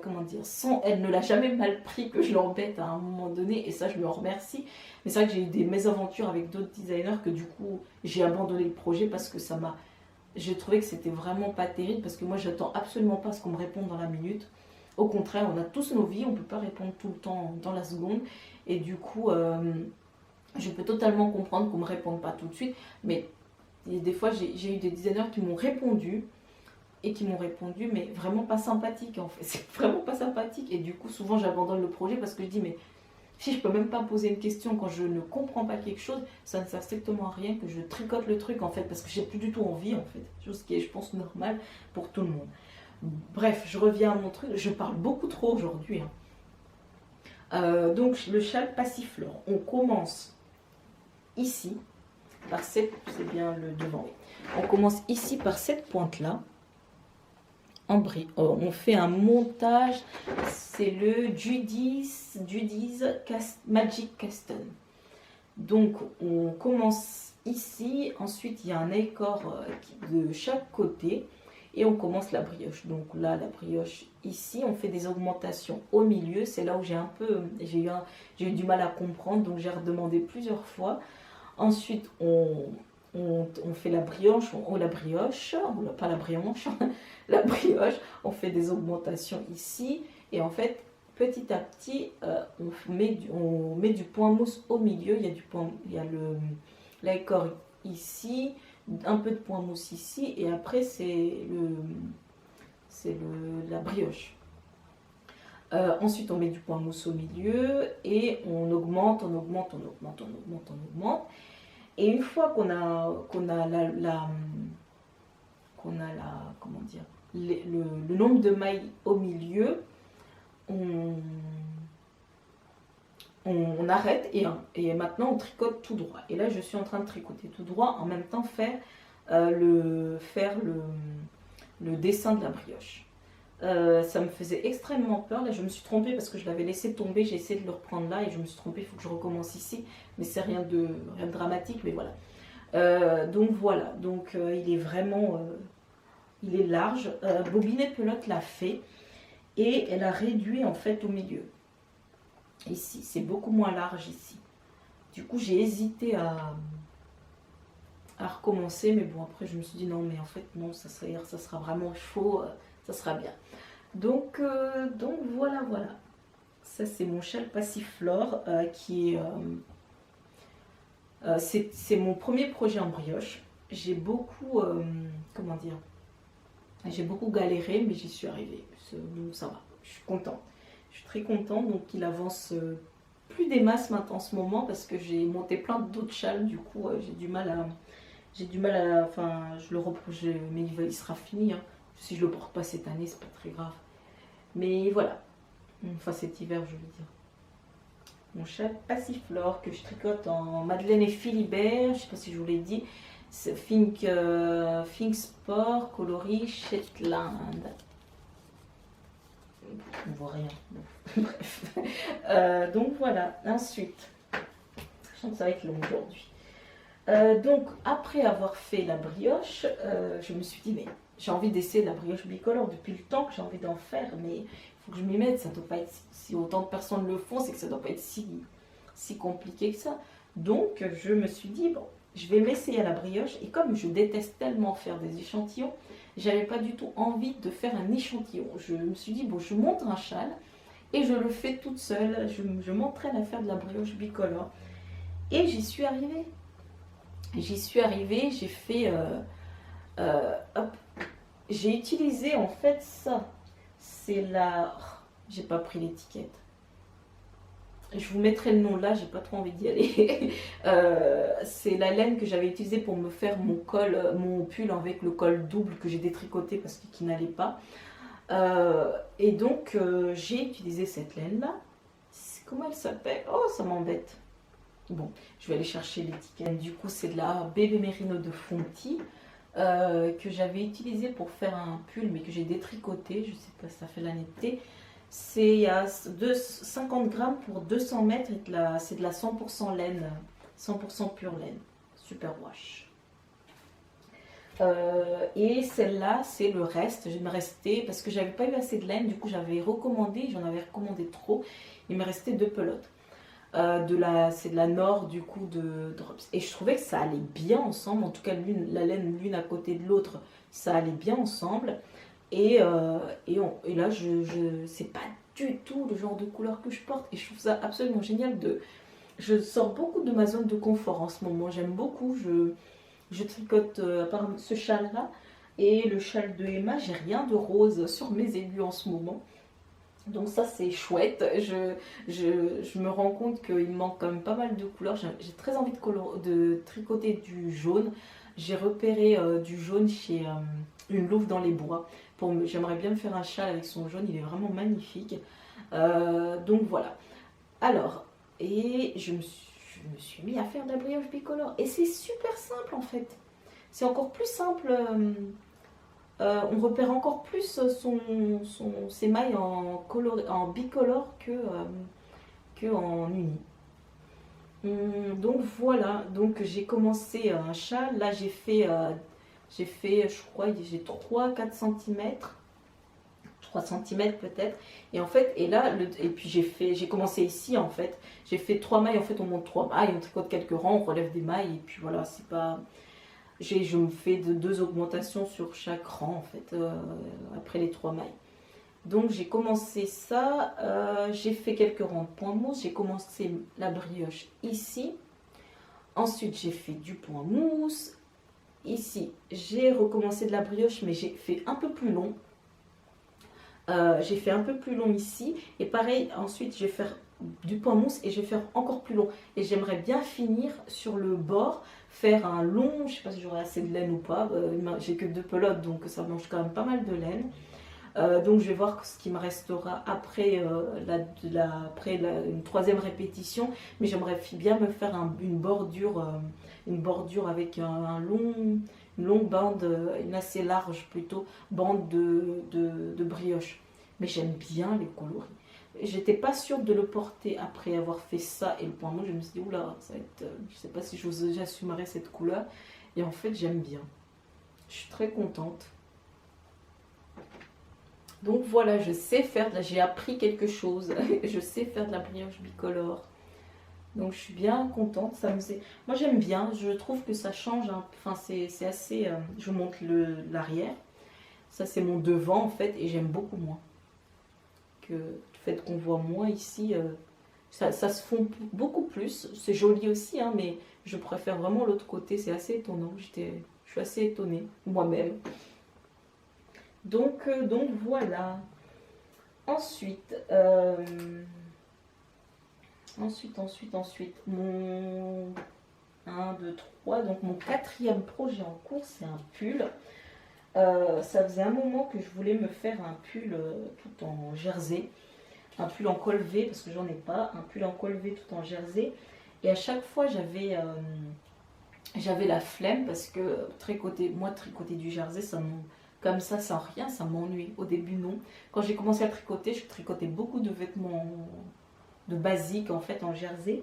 comment dire, elle ne l'a jamais mal pris que je l'embête à un moment donné, et ça je lui en remercie. Mais c'est vrai que j'ai eu des mésaventures avec d'autres designers que du coup j'ai abandonné le projet parce que j'ai trouvé que c'était vraiment pas terrible, parce que moi j'attends absolument pas ce qu'on me réponde dans la minute. Au contraire, on a tous nos vies, on peut pas répondre tout le temps dans la seconde, et du coup je peux totalement comprendre qu'on me réponde pas tout de suite, mais des fois j'ai eu des designers qui m'ont répondu mais vraiment pas sympathique en fait. C'est vraiment pas sympathique. Et du coup, souvent, j'abandonne le projet parce que je dis, mais si je peux même pas poser une question quand je ne comprends pas quelque chose, ça ne sert strictement à rien que je tricote le truc en fait, parce que j'ai plus du tout envie en fait. Chose qui est, je pense, normale pour tout le monde. Bref, je reviens à mon truc. Je parle beaucoup trop aujourd'hui. Donc, le châle passiflore. On commence ici, c'est bien le devant. On commence ici par cette pointe-là. On fait un montage, c'est le Judy's Magic Custom. Donc on commence ici, ensuite il y a un écor de chaque côté et on commence la brioche. Donc là la brioche ici, on fait des augmentations au milieu, c'est là où j'ai eu du mal à comprendre, donc j'ai redemandé plusieurs fois. Ensuite on fait la brioche, pas la brioche, la brioche, on fait des augmentations ici, et en fait, petit à petit, on met du point mousse au milieu, il y a l'écor ici, un peu de point mousse ici, et après c'est la brioche. Ensuite, on met du point mousse au milieu, et on augmente. Et une fois qu'on a comment dire, le nombre de mailles au milieu, on arrête et maintenant on tricote tout droit. Et là je suis en train de tricoter tout droit, en même temps faire le dessin de la brioche. Ça me faisait extrêmement peur. Là je me suis trompée parce que je l'avais laissé tomber, j'ai essayé de le reprendre là et je me suis trompée, il faut que je recommence ici, mais c'est rien de dramatique, mais voilà. Donc voilà, il est vraiment il est large. Bobinette Pelote l'a fait et elle a réduit en fait au milieu. Ici, c'est beaucoup moins large ici. Du coup, j'ai hésité à recommencer, mais bon, après je me suis dit non, mais en fait non, ça sera vraiment chaud, ça sera bien. Donc voilà. Ça c'est mon châle passiflore qui est c'est mon premier projet en brioche. J'ai beaucoup comment dire, j'ai beaucoup galéré, mais j'y suis arrivée. Donc ça va, je suis contente. Je suis très contente, donc il avance plus des masses maintenant en ce moment parce que j'ai monté plein d'autres châles. Du coup, j'ai du mal à, enfin, je le reproche, mais il sera fini. Hein. Si je le porte pas cette année, c'est pas très grave. Mais voilà, enfin cet hiver, je veux dire. Mon châle Passiflore que je tricote en Madeleine et Philibert, je sais pas si je vous l'ai dit. C'est Think Sport coloris Shetland. On voit rien. Bref. Donc voilà. Ensuite, je sens que ça va être long aujourd'hui. Donc après avoir fait la brioche, je me suis dit mais j'ai envie d'essayer la brioche bicolore depuis le temps que j'ai envie d'en faire, mais il faut que je m'y mette. Ça doit pas être si autant de personnes le font, c'est que ça doit pas être si compliqué que ça. Donc je me suis dit bon, je vais m'essayer à la brioche et comme je déteste tellement faire des échantillons, j'avais pas du tout envie de faire un échantillon. Je me suis dit bon, je monte un châle et je le fais toute seule. Je m'entraîne à faire de la brioche bicolore et j'y suis arrivée. J'ai fait hop, j'ai utilisé en fait ça. C'est la, j'ai pas pris l'étiquette. Je vous mettrai le nom là, j'ai pas trop envie d'y aller. C'est la laine que j'avais utilisée pour me faire mon col, mon pull avec le col double que j'ai détricoté parce qu'il n'allait pas. Et donc j'ai utilisé cette laine là. Comment elle s'appelle? Oh, ça m'embête. Bon, je vais aller chercher l'étiquette. Du coup, c'est de la Bébé Merino de Fonti que j'avais utilisé pour faire un pull, mais que j'ai détricoté. Je sais pas, ça fait la netteté. C'est à 50 grammes pour 200 mètres et c'est de la 100% laine, 100% pure laine. Super wash. Et celle-là, c'est le reste. Je me restais, parce que j'avais pas eu assez de laine, du coup j'avais recommandé, j'en avais recommandé trop. Il me restait 2 pelotes. C'est de la Nord du coup de Drops. Et je trouvais que ça allait bien ensemble, en tout cas la laine l'une à côté de l'autre, ça allait bien ensemble. Et là, c'est pas du tout le genre de couleur que je porte. Et je trouve ça absolument génial. Je sors beaucoup de ma zone de confort en ce moment. J'aime beaucoup. Je tricote à part ce châle-là. Et le châle de Emma, j'ai rien de rose sur mes aiguilles en ce moment. Donc ça c'est chouette, je me rends compte qu'il me manque quand même pas mal de couleurs, j'ai très envie de tricoter du jaune. J'ai repéré du jaune chez Une Louve dans les Bois. J'aimerais bien me faire un châle avec son jaune, il est vraiment magnifique. Donc voilà. Alors, et je me suis mis à faire de la brioche bicolore. Et c'est super simple en fait. C'est encore plus simple. On repère encore plus ses mailles en bicolore que en uni. Donc voilà, donc j'ai commencé un châle. Là j'ai fait, je crois, j'ai 3-4 cm. 3 cm peut-être. Et en fait, et puis j'ai commencé ici en fait. J'ai fait 3 mailles, en fait on monte 3 mailles, on tricote quelques rangs, on relève des mailles et puis voilà, c'est pas. Je me fais 2 augmentations sur chaque rang en fait, après les 3 mailles. Donc j'ai commencé ça, j'ai fait quelques rangs de point mousse, j'ai commencé la brioche ici. Ensuite j'ai fait du point mousse. Ici j'ai recommencé de la brioche mais j'ai fait un peu plus long. J'ai fait un peu plus long ici. Et pareil, ensuite je vais faire du point mousse et je vais faire encore plus long. Et j'aimerais bien finir sur le bord, faire un long, je sais pas si j'aurai assez de laine ou pas, j'ai que 2 pelotes donc ça mange quand même pas mal de laine. Donc je vais voir ce qui me restera après, une 3e répétition, mais j'aimerais bien me faire une bordure avec une longue bande, une assez large plutôt, bande de brioche. Mais j'aime bien les coloris. J'étais pas sûre de le porter après avoir fait ça et le point mousse. Je me suis dit, oula, ça va être, je sais pas si j'assumerai cette couleur. Et en fait, j'aime bien. Je suis très contente. Donc voilà, j'ai appris quelque chose. Je sais faire de la brioche bicolore. Donc je suis bien contente. Moi j'aime bien, je trouve que ça change. Enfin, c'est assez. Je monte l'arrière. Ça c'est mon devant en fait et j'aime beaucoup moins. Le fait qu'on voit moins ici, ça se fond beaucoup plus. C'est joli aussi, hein, mais je préfère vraiment l'autre côté. C'est assez étonnant. Je suis assez étonnée moi-même. Donc voilà. Ensuite, Ensuite, mon 1, 2, 3, donc mon 4e projet en cours, c'est un pull. Ça faisait un moment que je voulais me faire un pull tout en jersey, un pull en col V parce que j'en ai pas, un pull en col V tout en jersey. Et à chaque fois j'avais la flemme parce que tricoter du jersey, comme ça sans rien, ça m'ennuie. Au début non. Quand j'ai commencé à tricoter, je tricotais beaucoup de vêtements de basique en fait en jersey.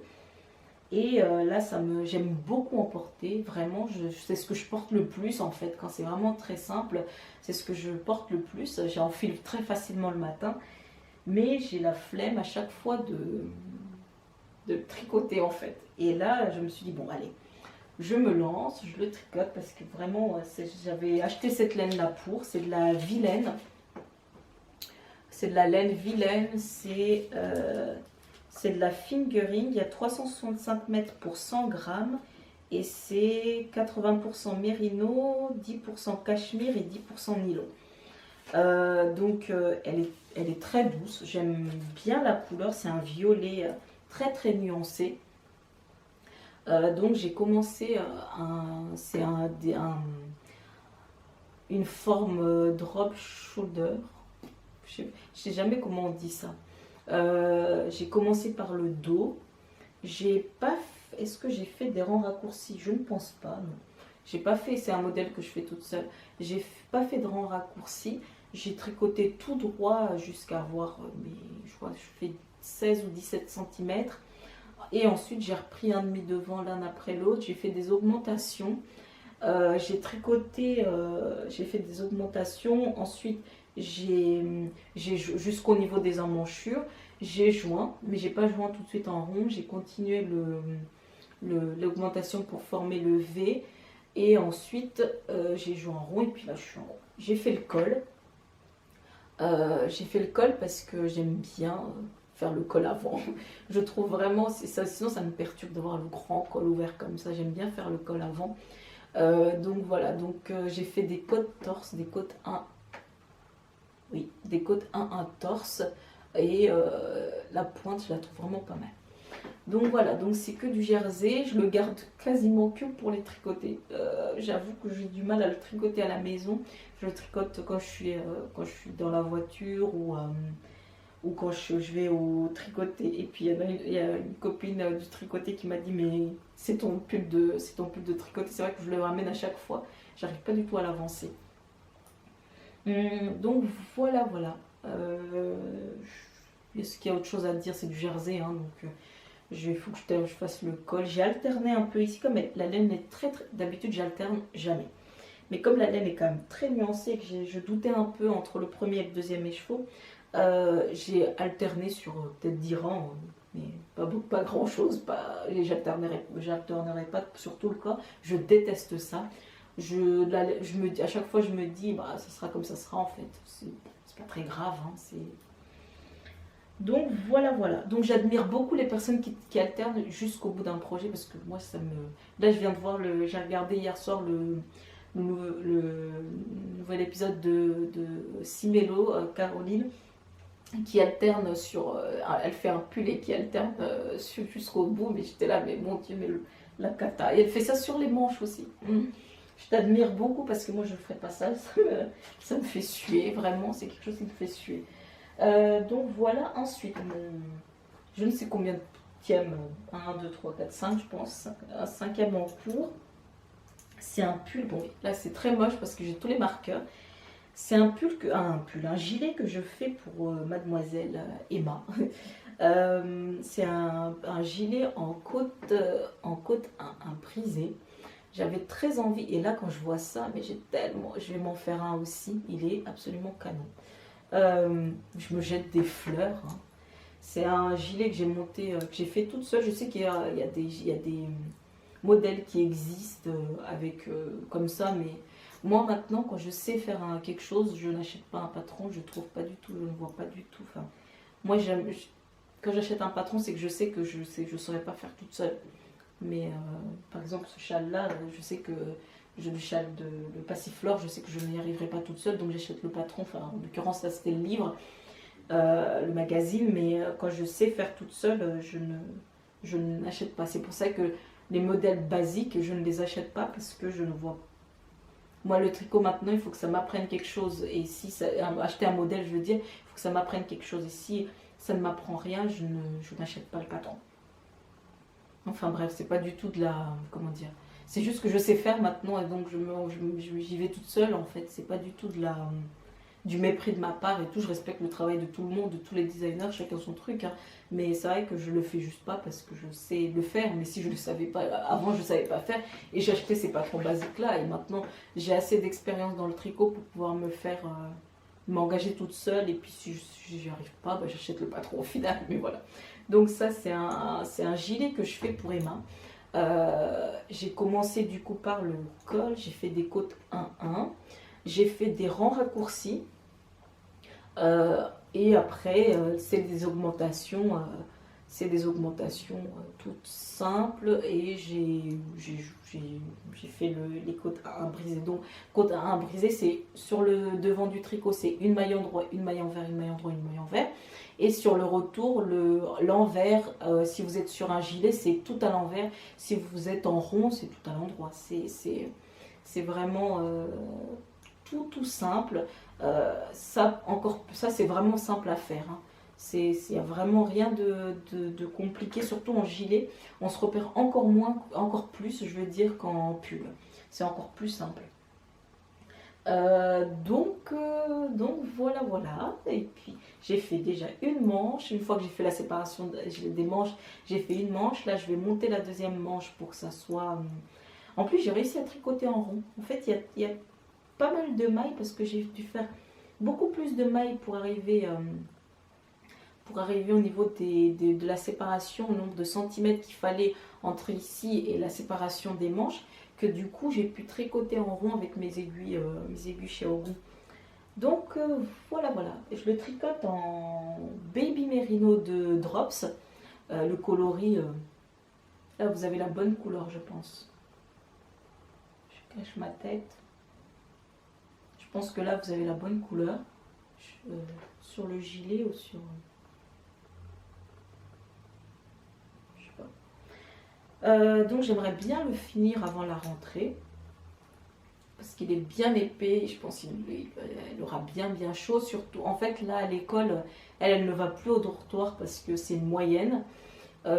Et là, j'aime beaucoup en porter, vraiment, c'est ce que je porte le plus en fait, quand c'est vraiment très simple, c'est ce que je porte le plus, j'enfile très facilement le matin, mais j'ai la flemme à chaque fois de tricoter en fait. Et là, je me suis dit, bon allez, je me lance, je le tricote parce que vraiment, j'avais acheté cette laine là c'est de la vilaine, c'est de la laine vilaine, c'est de la fingering, il y a 365 mètres pour 100 grammes et c'est 80% mérino, 10% cachemire et 10% nylon. Elle est très douce, j'aime bien la couleur, c'est un violet très très nuancé. Donc j'ai commencé, une forme drop shoulder, je sais jamais comment on dit ça. J'ai commencé par le dos. Est-ce que j'ai fait des rangs raccourcis? Je ne pense pas, non. J'ai pas fait, c'est un modèle que je fais toute seule. J'ai pas fait de rangs raccourcis. J'ai tricoté tout droit jusqu'à avoir, je crois que je fais 16 ou 17 cm. Et ensuite, j'ai repris un demi devant l'un après l'autre. J'ai fait des augmentations. J'ai tricoté, j'ai fait des augmentations. Ensuite, j'ai jusqu'au niveau des emmanchures, j'ai joint, mais j'ai pas joint tout de suite en rond. J'ai continué l'augmentation pour former le V. Et ensuite, j'ai joint en rond. Et puis là, je suis en rond. J'ai fait le col. J'ai fait le col parce que j'aime bien faire le col avant. Je trouve vraiment, ça, sinon ça me perturbe d'avoir le grand col ouvert comme ça. J'aime bien faire le col avant. Donc voilà, j'ai fait des côtes torse, des côtes 1. Oui, des côtes 1 torse. Et la pointe, je la trouve vraiment pas mal. Donc voilà, donc c'est que du jersey. Je le garde quasiment que pour les tricoter. J'avoue que j'ai du mal à le tricoter à la maison. Je le tricote quand je suis dans la voiture ou quand je vais au tricoté. Et puis il y a une copine du tricoté qui m'a dit, mais c'est ton pull de tricoté. C'est vrai que je le ramène à chaque fois. J'arrive pas du tout à l'avancer. Donc voilà. Est-ce qu'il y a autre chose à dire? C'est du jersey, hein, donc il faut que je fasse le col. J'ai alterné un peu ici, comme la laine est très d'habitude j'alterne jamais. Mais comme la laine est quand même très nuancée, que je doutais un peu entre le premier et le deuxième écheveau, j'ai alterné sur peut-être 10 rangs, mais pas grand chose. J'alternerai pas sur tout le corps. Je déteste ça. À chaque fois je me dis, bah ça sera comme ça sera en fait. C'est pas très grave. Hein, donc voilà. Donc j'admire beaucoup les personnes qui alternent jusqu'au bout d'un projet parce que moi ça me. Là je viens de voir j'ai regardé hier soir le nouvel épisode de Simelo, Caroline, qui alterne elle fait un pull et qui alterne jusqu'au bout, mais j'étais là, mais mon Dieu, mais la cata. Et elle fait ça sur les manches aussi. Je t'admire beaucoup parce que moi je ne ferais pas ça, ça me fait suer, vraiment, c'est quelque chose qui me fait suer. Donc voilà, ensuite, je ne sais combien de tièmes, 1, 2, 3, 4, 5 je pense, un 5e en cours. C'est un pull, bon là c'est très moche parce que j'ai tous les marqueurs. C'est un gilet que je fais pour mademoiselle Emma. C'est un gilet en côte 1 brisé. J'avais très envie, et là quand je vois ça, mais je vais m'en faire un aussi, il est absolument canon. Je me jette des fleurs. Hein. C'est un gilet que j'ai monté, que j'ai fait toute seule. Je sais qu'il y a des modèles qui existent comme ça, mais moi maintenant quand je sais faire quelque chose, je n'achète pas un patron, je trouve pas du tout, je ne vois pas du tout. Enfin, moi quand j'achète un patron, c'est que je sais que je saurais pas faire toute seule. Mais par exemple ce châle là, je sais que le châle le passiflore, je sais que je n'y arriverai pas toute seule, donc j'achète le patron. Enfin en l'occurrence là c'était le livre. le magazine, mais quand je sais faire toute seule, je n'achète pas. C'est pour ça que les modèles basiques, je ne les achète pas parce que je ne vois pas. Moi, le tricot, maintenant, il faut que ça m'apprenne quelque chose. Et si ça, acheter un modèle, je veux dire, il faut que ça m'apprenne quelque chose. Et si ça ne m'apprend rien, je n'achète pas le patron. Enfin bref, c'est pas du tout de la... Comment dire? C'est juste que je sais faire maintenant et donc j'y vais toute seule en fait. C'est pas du tout de la, du mépris de ma part et tout. Je respecte le travail de tout le monde, de tous les designers, chacun son truc. Hein. Mais c'est vrai que je le fais juste pas parce que je sais le faire. Mais si je le savais pas, avant je savais pas faire et j'achetais ces patrons basiques là. Et maintenant j'ai assez d'expérience dans le tricot pour pouvoir me faire... m'engager toute seule et puis si j'y arrive pas, bah, j'achète le patron au final, mais voilà. Donc ça c'est un gilet que je fais pour Emma. J'ai commencé du coup par le col, j'ai fait des côtes 1-1, j'ai fait des rangs raccourcis et après c'est des augmentations toutes simples et j'ai fait les côtes à 1 brisées. Donc côte à 1 brisée, c'est sur le devant du tricot, c'est une maille endroit, une maille envers, une maille endroit, une maille envers. Et sur le retour, l'envers, si vous êtes sur un gilet, c'est tout à l'envers. Si vous êtes en rond, c'est tout à l'endroit. C'est vraiment tout simple. Ça c'est vraiment simple à faire. Hein. Il n'y a vraiment rien de compliqué, surtout en gilet. On se repère encore plus, je veux dire, qu'en pull. C'est encore plus simple. Donc voilà. Et puis j'ai fait déjà une manche. Une fois que j'ai fait la séparation des manches, j'ai fait une manche. Là, je vais monter la deuxième manche pour que ça soit... En plus, j'ai réussi à tricoter en rond. En fait, il y a pas mal de mailles parce que j'ai dû faire beaucoup plus de mailles pour arriver au niveau de la séparation, le nombre de centimètres qu'il fallait entre ici et la séparation des manches, que du coup j'ai pu tricoter en rond avec mes aiguilles chez Oru. Donc voilà. Je le tricote en Baby Merino de Drops. Le coloris, là vous avez la bonne couleur je pense. Je cache ma tête. Je pense que là vous avez la bonne couleur. Sur le gilet ou sur... donc j'aimerais bien le finir avant la rentrée parce qu'il est bien épais. Je pense qu'il aura bien chaud. Surtout en fait là à l'école elle ne va plus au dortoir parce que c'est une moyenne.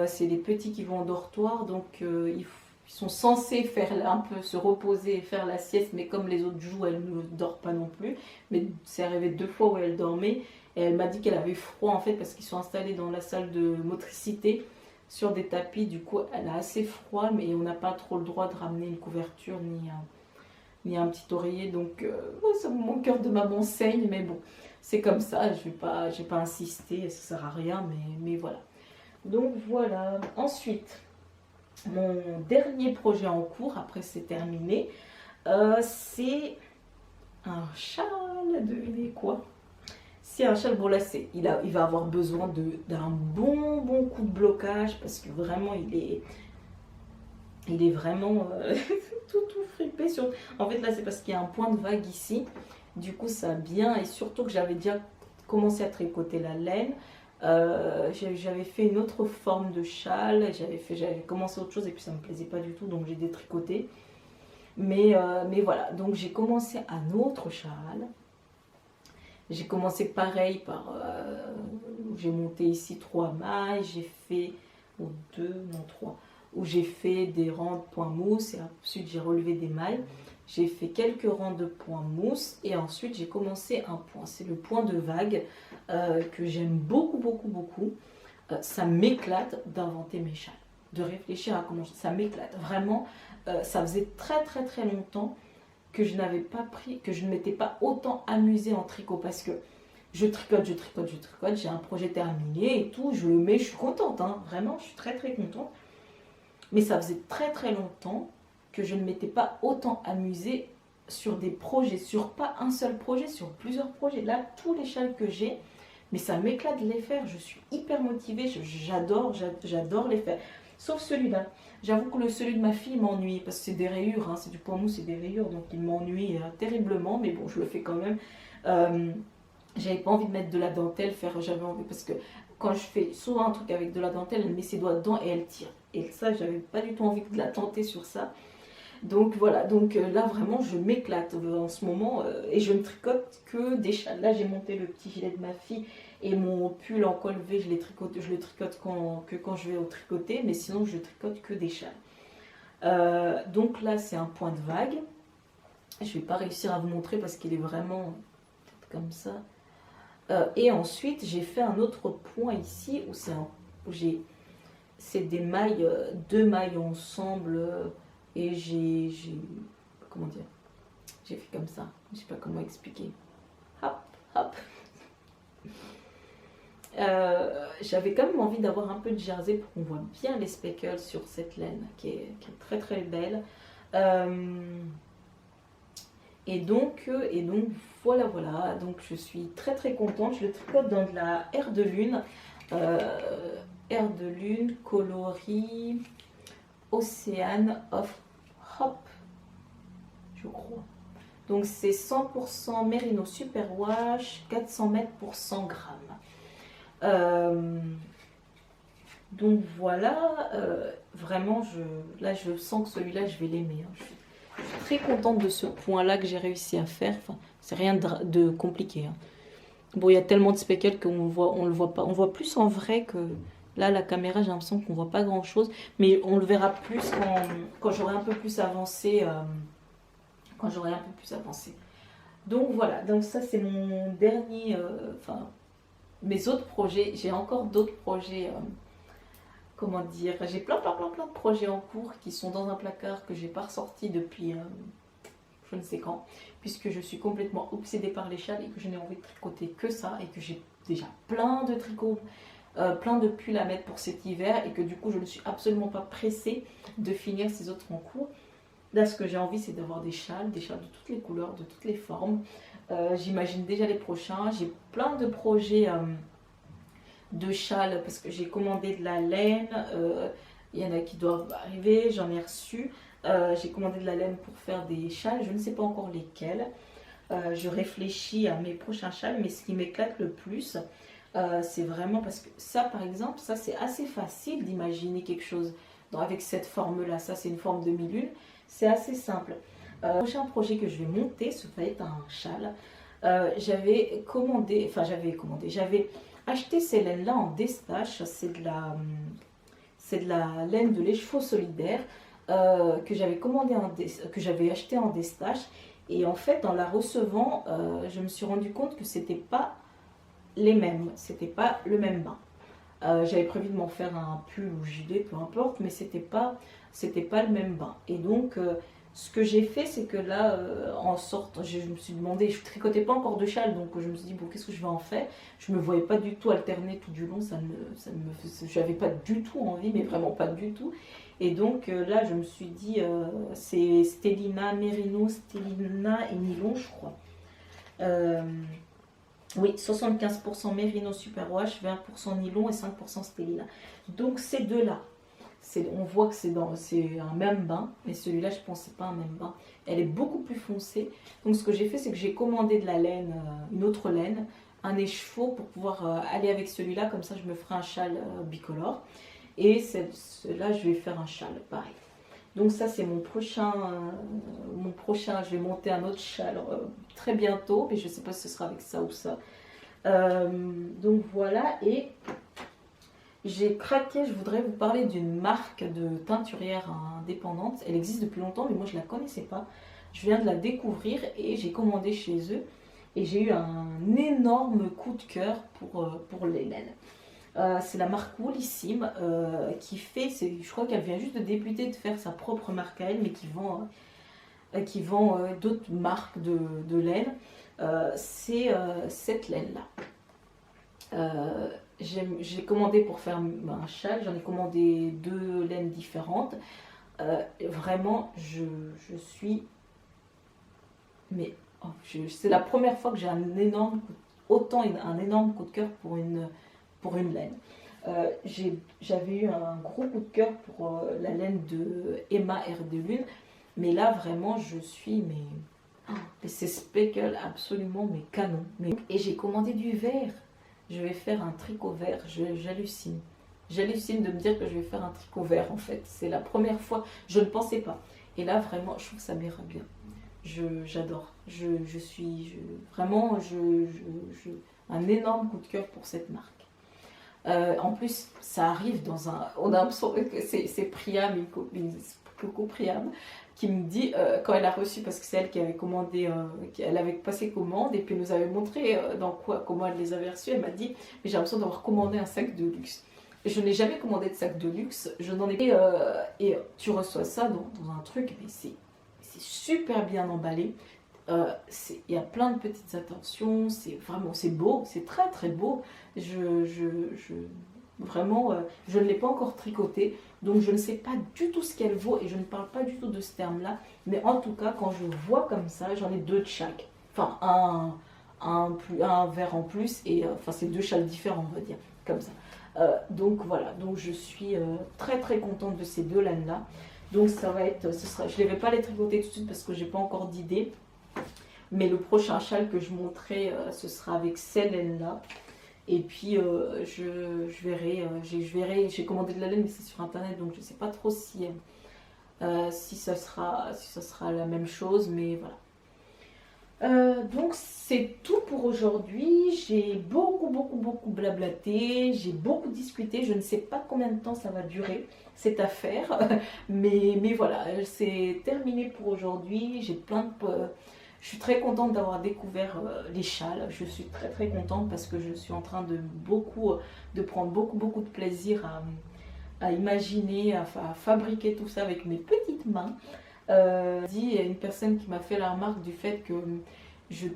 C'est les petits qui vont au dortoir donc ils sont censés faire un peu se reposer et faire la sieste, mais comme les autres jouent elle ne dort pas non plus. Mais c'est arrivé 2 fois où elle dormait et elle m'a dit qu'elle avait froid en fait parce qu'ils sont installés dans la salle de motricité sur des tapis. Du coup elle a assez froid mais on n'a pas trop le droit de ramener une couverture ni un petit oreiller, donc mon cœur de maman saigne, mais bon c'est comme ça, je vais pas insister, ça sert à rien, mais voilà. Donc voilà. Ensuite mon dernier projet en cours, après c'est terminé, c'est un châle, devinez quoi? C'est un châle, bon là il va avoir besoin d'un bon coup de blocage parce que vraiment il est vraiment tout fripé sur... En fait là c'est parce qu'il y a un point de vague ici, du coup ça a bien, et surtout que j'avais déjà commencé à tricoter la laine. J'avais fait une autre forme de châle, j'avais commencé autre chose et puis ça me plaisait pas du tout donc j'ai détricoté. Mais voilà, donc j'ai commencé un autre châle. J'ai commencé pareil par... j'ai monté ici 3 mailles, j'ai fait... ou 2, non 3, où j'ai fait des rangs de point mousse et ensuite j'ai relevé des mailles. J'ai fait quelques rangs de point mousse et ensuite j'ai commencé un point. C'est le point de vague que j'aime beaucoup. Ça m'éclate d'inventer mes châles, de réfléchir à comment... Ça m'éclate, vraiment. Ça faisait très longtemps que je ne m'étais pas autant amusée en tricot parce que je tricote, j'ai un projet terminé et tout, je le mets, je suis contente, hein, vraiment, je suis très contente. Mais ça faisait très longtemps que je ne m'étais pas autant amusée sur des projets, sur pas un seul projet, sur plusieurs projets. Là, tous les châles que j'ai, mais ça m'éclate de les faire, je suis hyper motivée, j'adore les faire. Sauf celui-là. J'avoue que celui de ma fille m'ennuie, parce que c'est des rayures, hein, c'est du point mousse, c'est des rayures, donc il m'ennuie terriblement, mais bon, je le fais quand même. J'avais pas envie de mettre de la dentelle, j'avais envie, parce que quand je fais souvent un truc avec de la dentelle, elle met ses doigts dedans et elle tire. Et ça, j'avais pas du tout envie de la tenter sur ça. Donc voilà, donc là vraiment je m'éclate en ce moment et je ne tricote que des châles. Là j'ai monté le petit gilet de ma fille et mon pull en col V, je le tricote que quand je vais au tricoter, mais sinon je tricote que des châles. Donc là c'est un point de vague. Je vais pas réussir à vous montrer parce qu'il est vraiment comme ça. Et ensuite j'ai fait un autre point ici où c'est des mailles, deux mailles ensemble. Et comment dire, j'ai fait comme ça, je sais pas comment expliquer. Hop, hop. J'avais quand même envie d'avoir un peu de jersey pour qu'on voit bien les speckles sur cette laine qui est très très belle. Et donc voilà, donc je suis très très contente. Je le tricote dans de la Air de Lune. Air de Lune, coloris Ocean of Hop, je crois. Donc c'est 100% Merino Superwash, 400 mètres pour 100 grammes. Donc voilà, vraiment, là je sens que celui-là je vais l'aimer. Je suis très contente de ce point-là que j'ai réussi à faire. Enfin, c'est rien de compliqué. Bon, il y a tellement de speckles on le voit pas. On voit plus en vrai que là, la caméra, j'ai l'impression qu'on voit pas grand-chose. Mais on le verra plus quand j'aurai un peu plus avancé. Donc voilà, donc ça c'est mon dernier... Enfin, mes autres projets. J'ai encore d'autres projets... comment dire, j'ai plein de projets en cours qui sont dans un placard que j'ai pas ressorti depuis je ne sais quand, puisque je suis complètement obsédée par les châles et que je n'ai envie de tricoter que ça et que j'ai déjà plein de tricots, plein de pulls à mettre pour cet hiver et que du coup je ne suis absolument pas pressée de finir ces autres en cours. Là ce que j'ai envie c'est d'avoir des châles de toutes les couleurs, de toutes les formes. J'imagine déjà les prochains, j'ai plein de projets de châles parce que j'ai commandé de la laine, il y en a qui doivent arriver, j'en ai reçu. J'ai commandé de la laine pour faire des châles, je ne sais pas encore lesquels. Je réfléchis à mes prochains châles, mais ce qui m'éclate le plus, c'est vraiment parce que ça, par exemple, ça c'est assez facile d'imaginer quelque chose avec cette forme-là. Ça, c'est une forme demi-lune, c'est assez simple. Le prochain projet que je vais monter, ça va être un châle. J'avais acheté ces laines-là en destache, c'est de la laine de l'écheveau solidaire. Que j'avais que j'avais acheté en destache et en fait en la recevant je me suis rendu compte que c'était pas les mêmes, c'était pas le même bain. J'avais prévu de m'en faire un pull ou gilet, peu importe, mais c'était pas le même bain. Et donc ce que j'ai fait c'est que là en sorte, je me suis demandé, je tricotais pas encore de châle donc je me suis dit bon qu'est-ce que je vais en faire. Je me voyais pas du tout alterner tout du long, j'avais pas du tout envie, mais vraiment pas du tout. Et donc là, je me suis dit, c'est Stellina, Merino, Stellina et Nylon, je crois. Oui, 75% Merino Superwash, 20% Nylon et 5% Stellina. Donc ces deux-là, on voit que c'est un même bain, mais celui-là, je pense que c'est pas un même bain. Elle est beaucoup plus foncée. Donc ce que j'ai fait, c'est que j'ai commandé de la laine, une autre laine, un écheveau pour pouvoir aller avec celui-là. Comme ça, je me ferai un châle bicolore. Et là, je vais faire un châle, pareil. Donc ça, c'est mon prochain, je vais monter un autre châle très bientôt, mais je ne sais pas si ce sera avec ça ou ça. Donc voilà, et j'ai craqué, je voudrais vous parler d'une marque de teinturière indépendante. Elle existe depuis longtemps, mais moi, je ne la connaissais pas. Je viens de la découvrir et j'ai commandé chez eux. Et j'ai eu un énorme coup de cœur pour les laines. C'est la marque Woolissime qui fait, je crois qu'elle vient juste de débuter de faire sa propre marque à elle, mais qui vend d'autres marques de laine. C'est cette laine-là. J'ai commandé pour faire un châle, j'en ai commandé 2 laines différentes. Vraiment, je suis... Mais c'est la première fois que j'ai un énorme coup de cœur pour une laine. J'avais eu un gros coup de cœur pour la laine de Emma Air de Lune, mais là vraiment je suis Et c'est speckle absolument mais canon. Et j'ai commandé du verre. Je vais faire un tricot vert. J'hallucine. J'hallucine de me dire que je vais faire un tricot vert en fait. C'est la première fois. Je ne pensais pas. Et là vraiment, je trouve que ça m'ira bien. J'adore. Vraiment, un énorme coup de cœur pour cette marque. En plus, ça arrive dans un. On a l'impression que c'est Priam, une copine, Coco Priam, qui me dit quand elle a reçu, parce que c'est elle qui avait commandé, elle avait passé commande et puis nous avait montré comment elle les avait reçus. Elle m'a dit, mais j'ai l'impression d'avoir commandé un sac de luxe. Je n'ai jamais commandé de sac de luxe, je n'en ai pas. Et tu reçois ça dans un truc, mais c'est super bien emballé. Il y a plein de petites attentions, c'est beau, c'est très très beau. Vraiment, je ne l'ai pas encore tricoté, donc je ne sais pas du tout ce qu'elle vaut et je ne parle pas du tout de ce terme-là. Mais en tout cas, quand je vois comme ça, j'en ai deux de chaque. Enfin, un vert en plus et enfin, c'est deux châles différents, on va dire, comme ça. Donc voilà, donc je suis très très contente de ces deux laines-là. Donc ça va être, je ne vais pas les tricoter tout de suite parce que j'ai pas encore d'idée. Mais le prochain châle que je montrerai, ce sera avec ces laines-là. Et puis je verrai, j'ai commandé de la laine, mais c'est sur internet, donc je ne sais pas trop si ça sera la même chose, mais voilà. Donc c'est tout pour aujourd'hui. J'ai beaucoup blablaté, j'ai beaucoup discuté. Je ne sais pas combien de temps ça va durer cette affaire, mais voilà, c'est terminé pour aujourd'hui. Je suis très contente d'avoir découvert les châles. Je suis très contente parce que je suis en train de prendre beaucoup de plaisir à imaginer, à fabriquer tout ça avec mes petites mains. Il y a une personne qui m'a fait la remarque du fait que il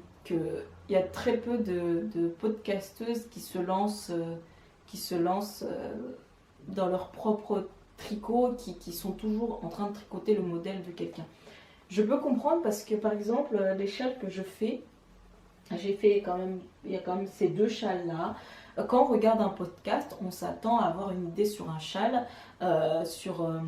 y a très peu de podcasteuses qui se lancent dans leur propre tricot, qui sont toujours en train de tricoter le modèle de quelqu'un. Je peux comprendre parce que par exemple les châles que j'ai fait quand même, il y a quand même ces deux châles là. Quand on regarde un podcast, on s'attend à avoir une idée sur un châle, sur un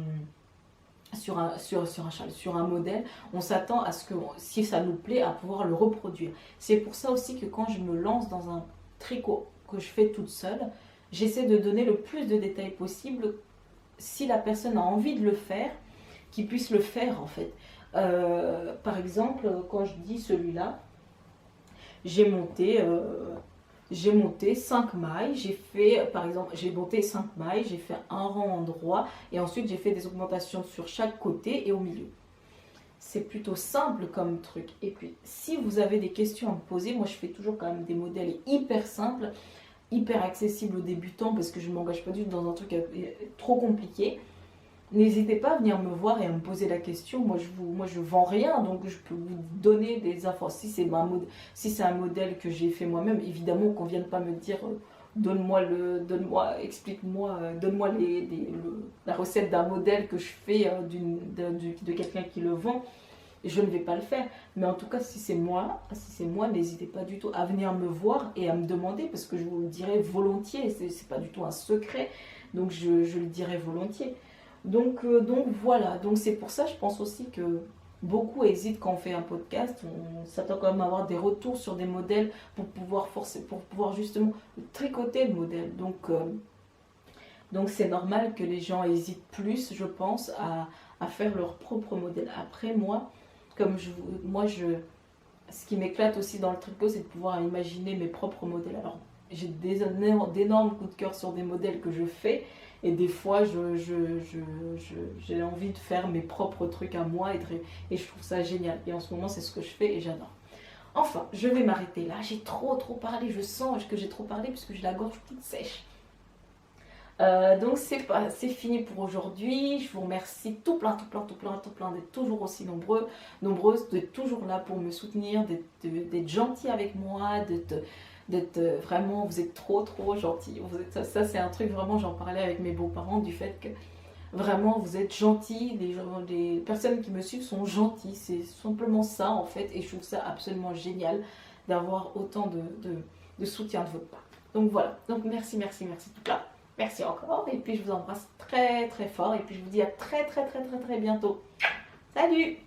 châle, sur un modèle. On s'attend à ce que si ça nous plaît, à pouvoir le reproduire. C'est pour ça aussi que quand je me lance dans un tricot que je fais toute seule, j'essaie de donner le plus de détails possible. Si la personne a envie de le faire, qu'il puisse le faire en fait. Par exemple, quand je dis celui-là, j'ai monté 5 mailles, j'ai monté 5 mailles, j'ai fait un rang en droit et ensuite j'ai fait des augmentations sur chaque côté et au milieu. C'est plutôt simple comme truc. Et puis si vous avez des questions à me poser, moi je fais toujours quand même des modèles hyper simples, hyper accessibles aux débutants parce que je ne m'engage pas du tout dans un truc trop compliqué. N'hésitez pas à venir me voir et à me poser la question. Moi, je vends rien, donc je peux vous donner des infos. Si c'est un modèle que j'ai fait moi-même, évidemment qu'on ne vienne pas me dire explique-moi, donne-moi la recette d'un modèle que je fais de quelqu'un qui le vend. Je ne vais pas le faire. Mais en tout cas, si c'est moi, n'hésitez pas du tout à venir me voir et à me demander, parce que je vous le dirai volontiers. C'est pas du tout un secret, donc je le dirai volontier. Donc voilà, donc c'est pour ça je pense aussi que beaucoup hésitent quand on fait un podcast, on s'attend quand même à avoir des retours sur des modèles pour pouvoir justement tricoter le modèle. Donc c'est normal que les gens hésitent plus, je pense, à faire leur propre modèle. Après moi, ce qui m'éclate aussi dans le tricot, c'est de pouvoir imaginer mes propres modèles. Alors j'ai d'énormes coups de cœur sur des modèles que je fais. Et des fois, j'ai envie de faire mes propres trucs à moi et je trouve ça génial. Et en ce moment, c'est ce que je fais et j'adore. Enfin, je vais m'arrêter là. J'ai trop parlé. Je sens que j'ai trop parlé puisque j'ai la gorge toute sèche. Donc, c'est fini pour aujourd'hui. Je vous remercie tout plein d'être toujours aussi nombreuses, d'être toujours là pour me soutenir, d'être gentil avec moi, d'être vraiment, vous êtes trop gentils. Ça c'est un truc vraiment, j'en parlais avec mes beaux-parents du fait que vraiment vous êtes gentils, les personnes qui me suivent sont gentilles, c'est simplement ça en fait, et je trouve ça absolument génial d'avoir autant de soutien de votre part. Donc voilà, donc merci tout là, merci encore, et puis je vous embrasse très fort, et puis je vous dis à très bientôt. Salut!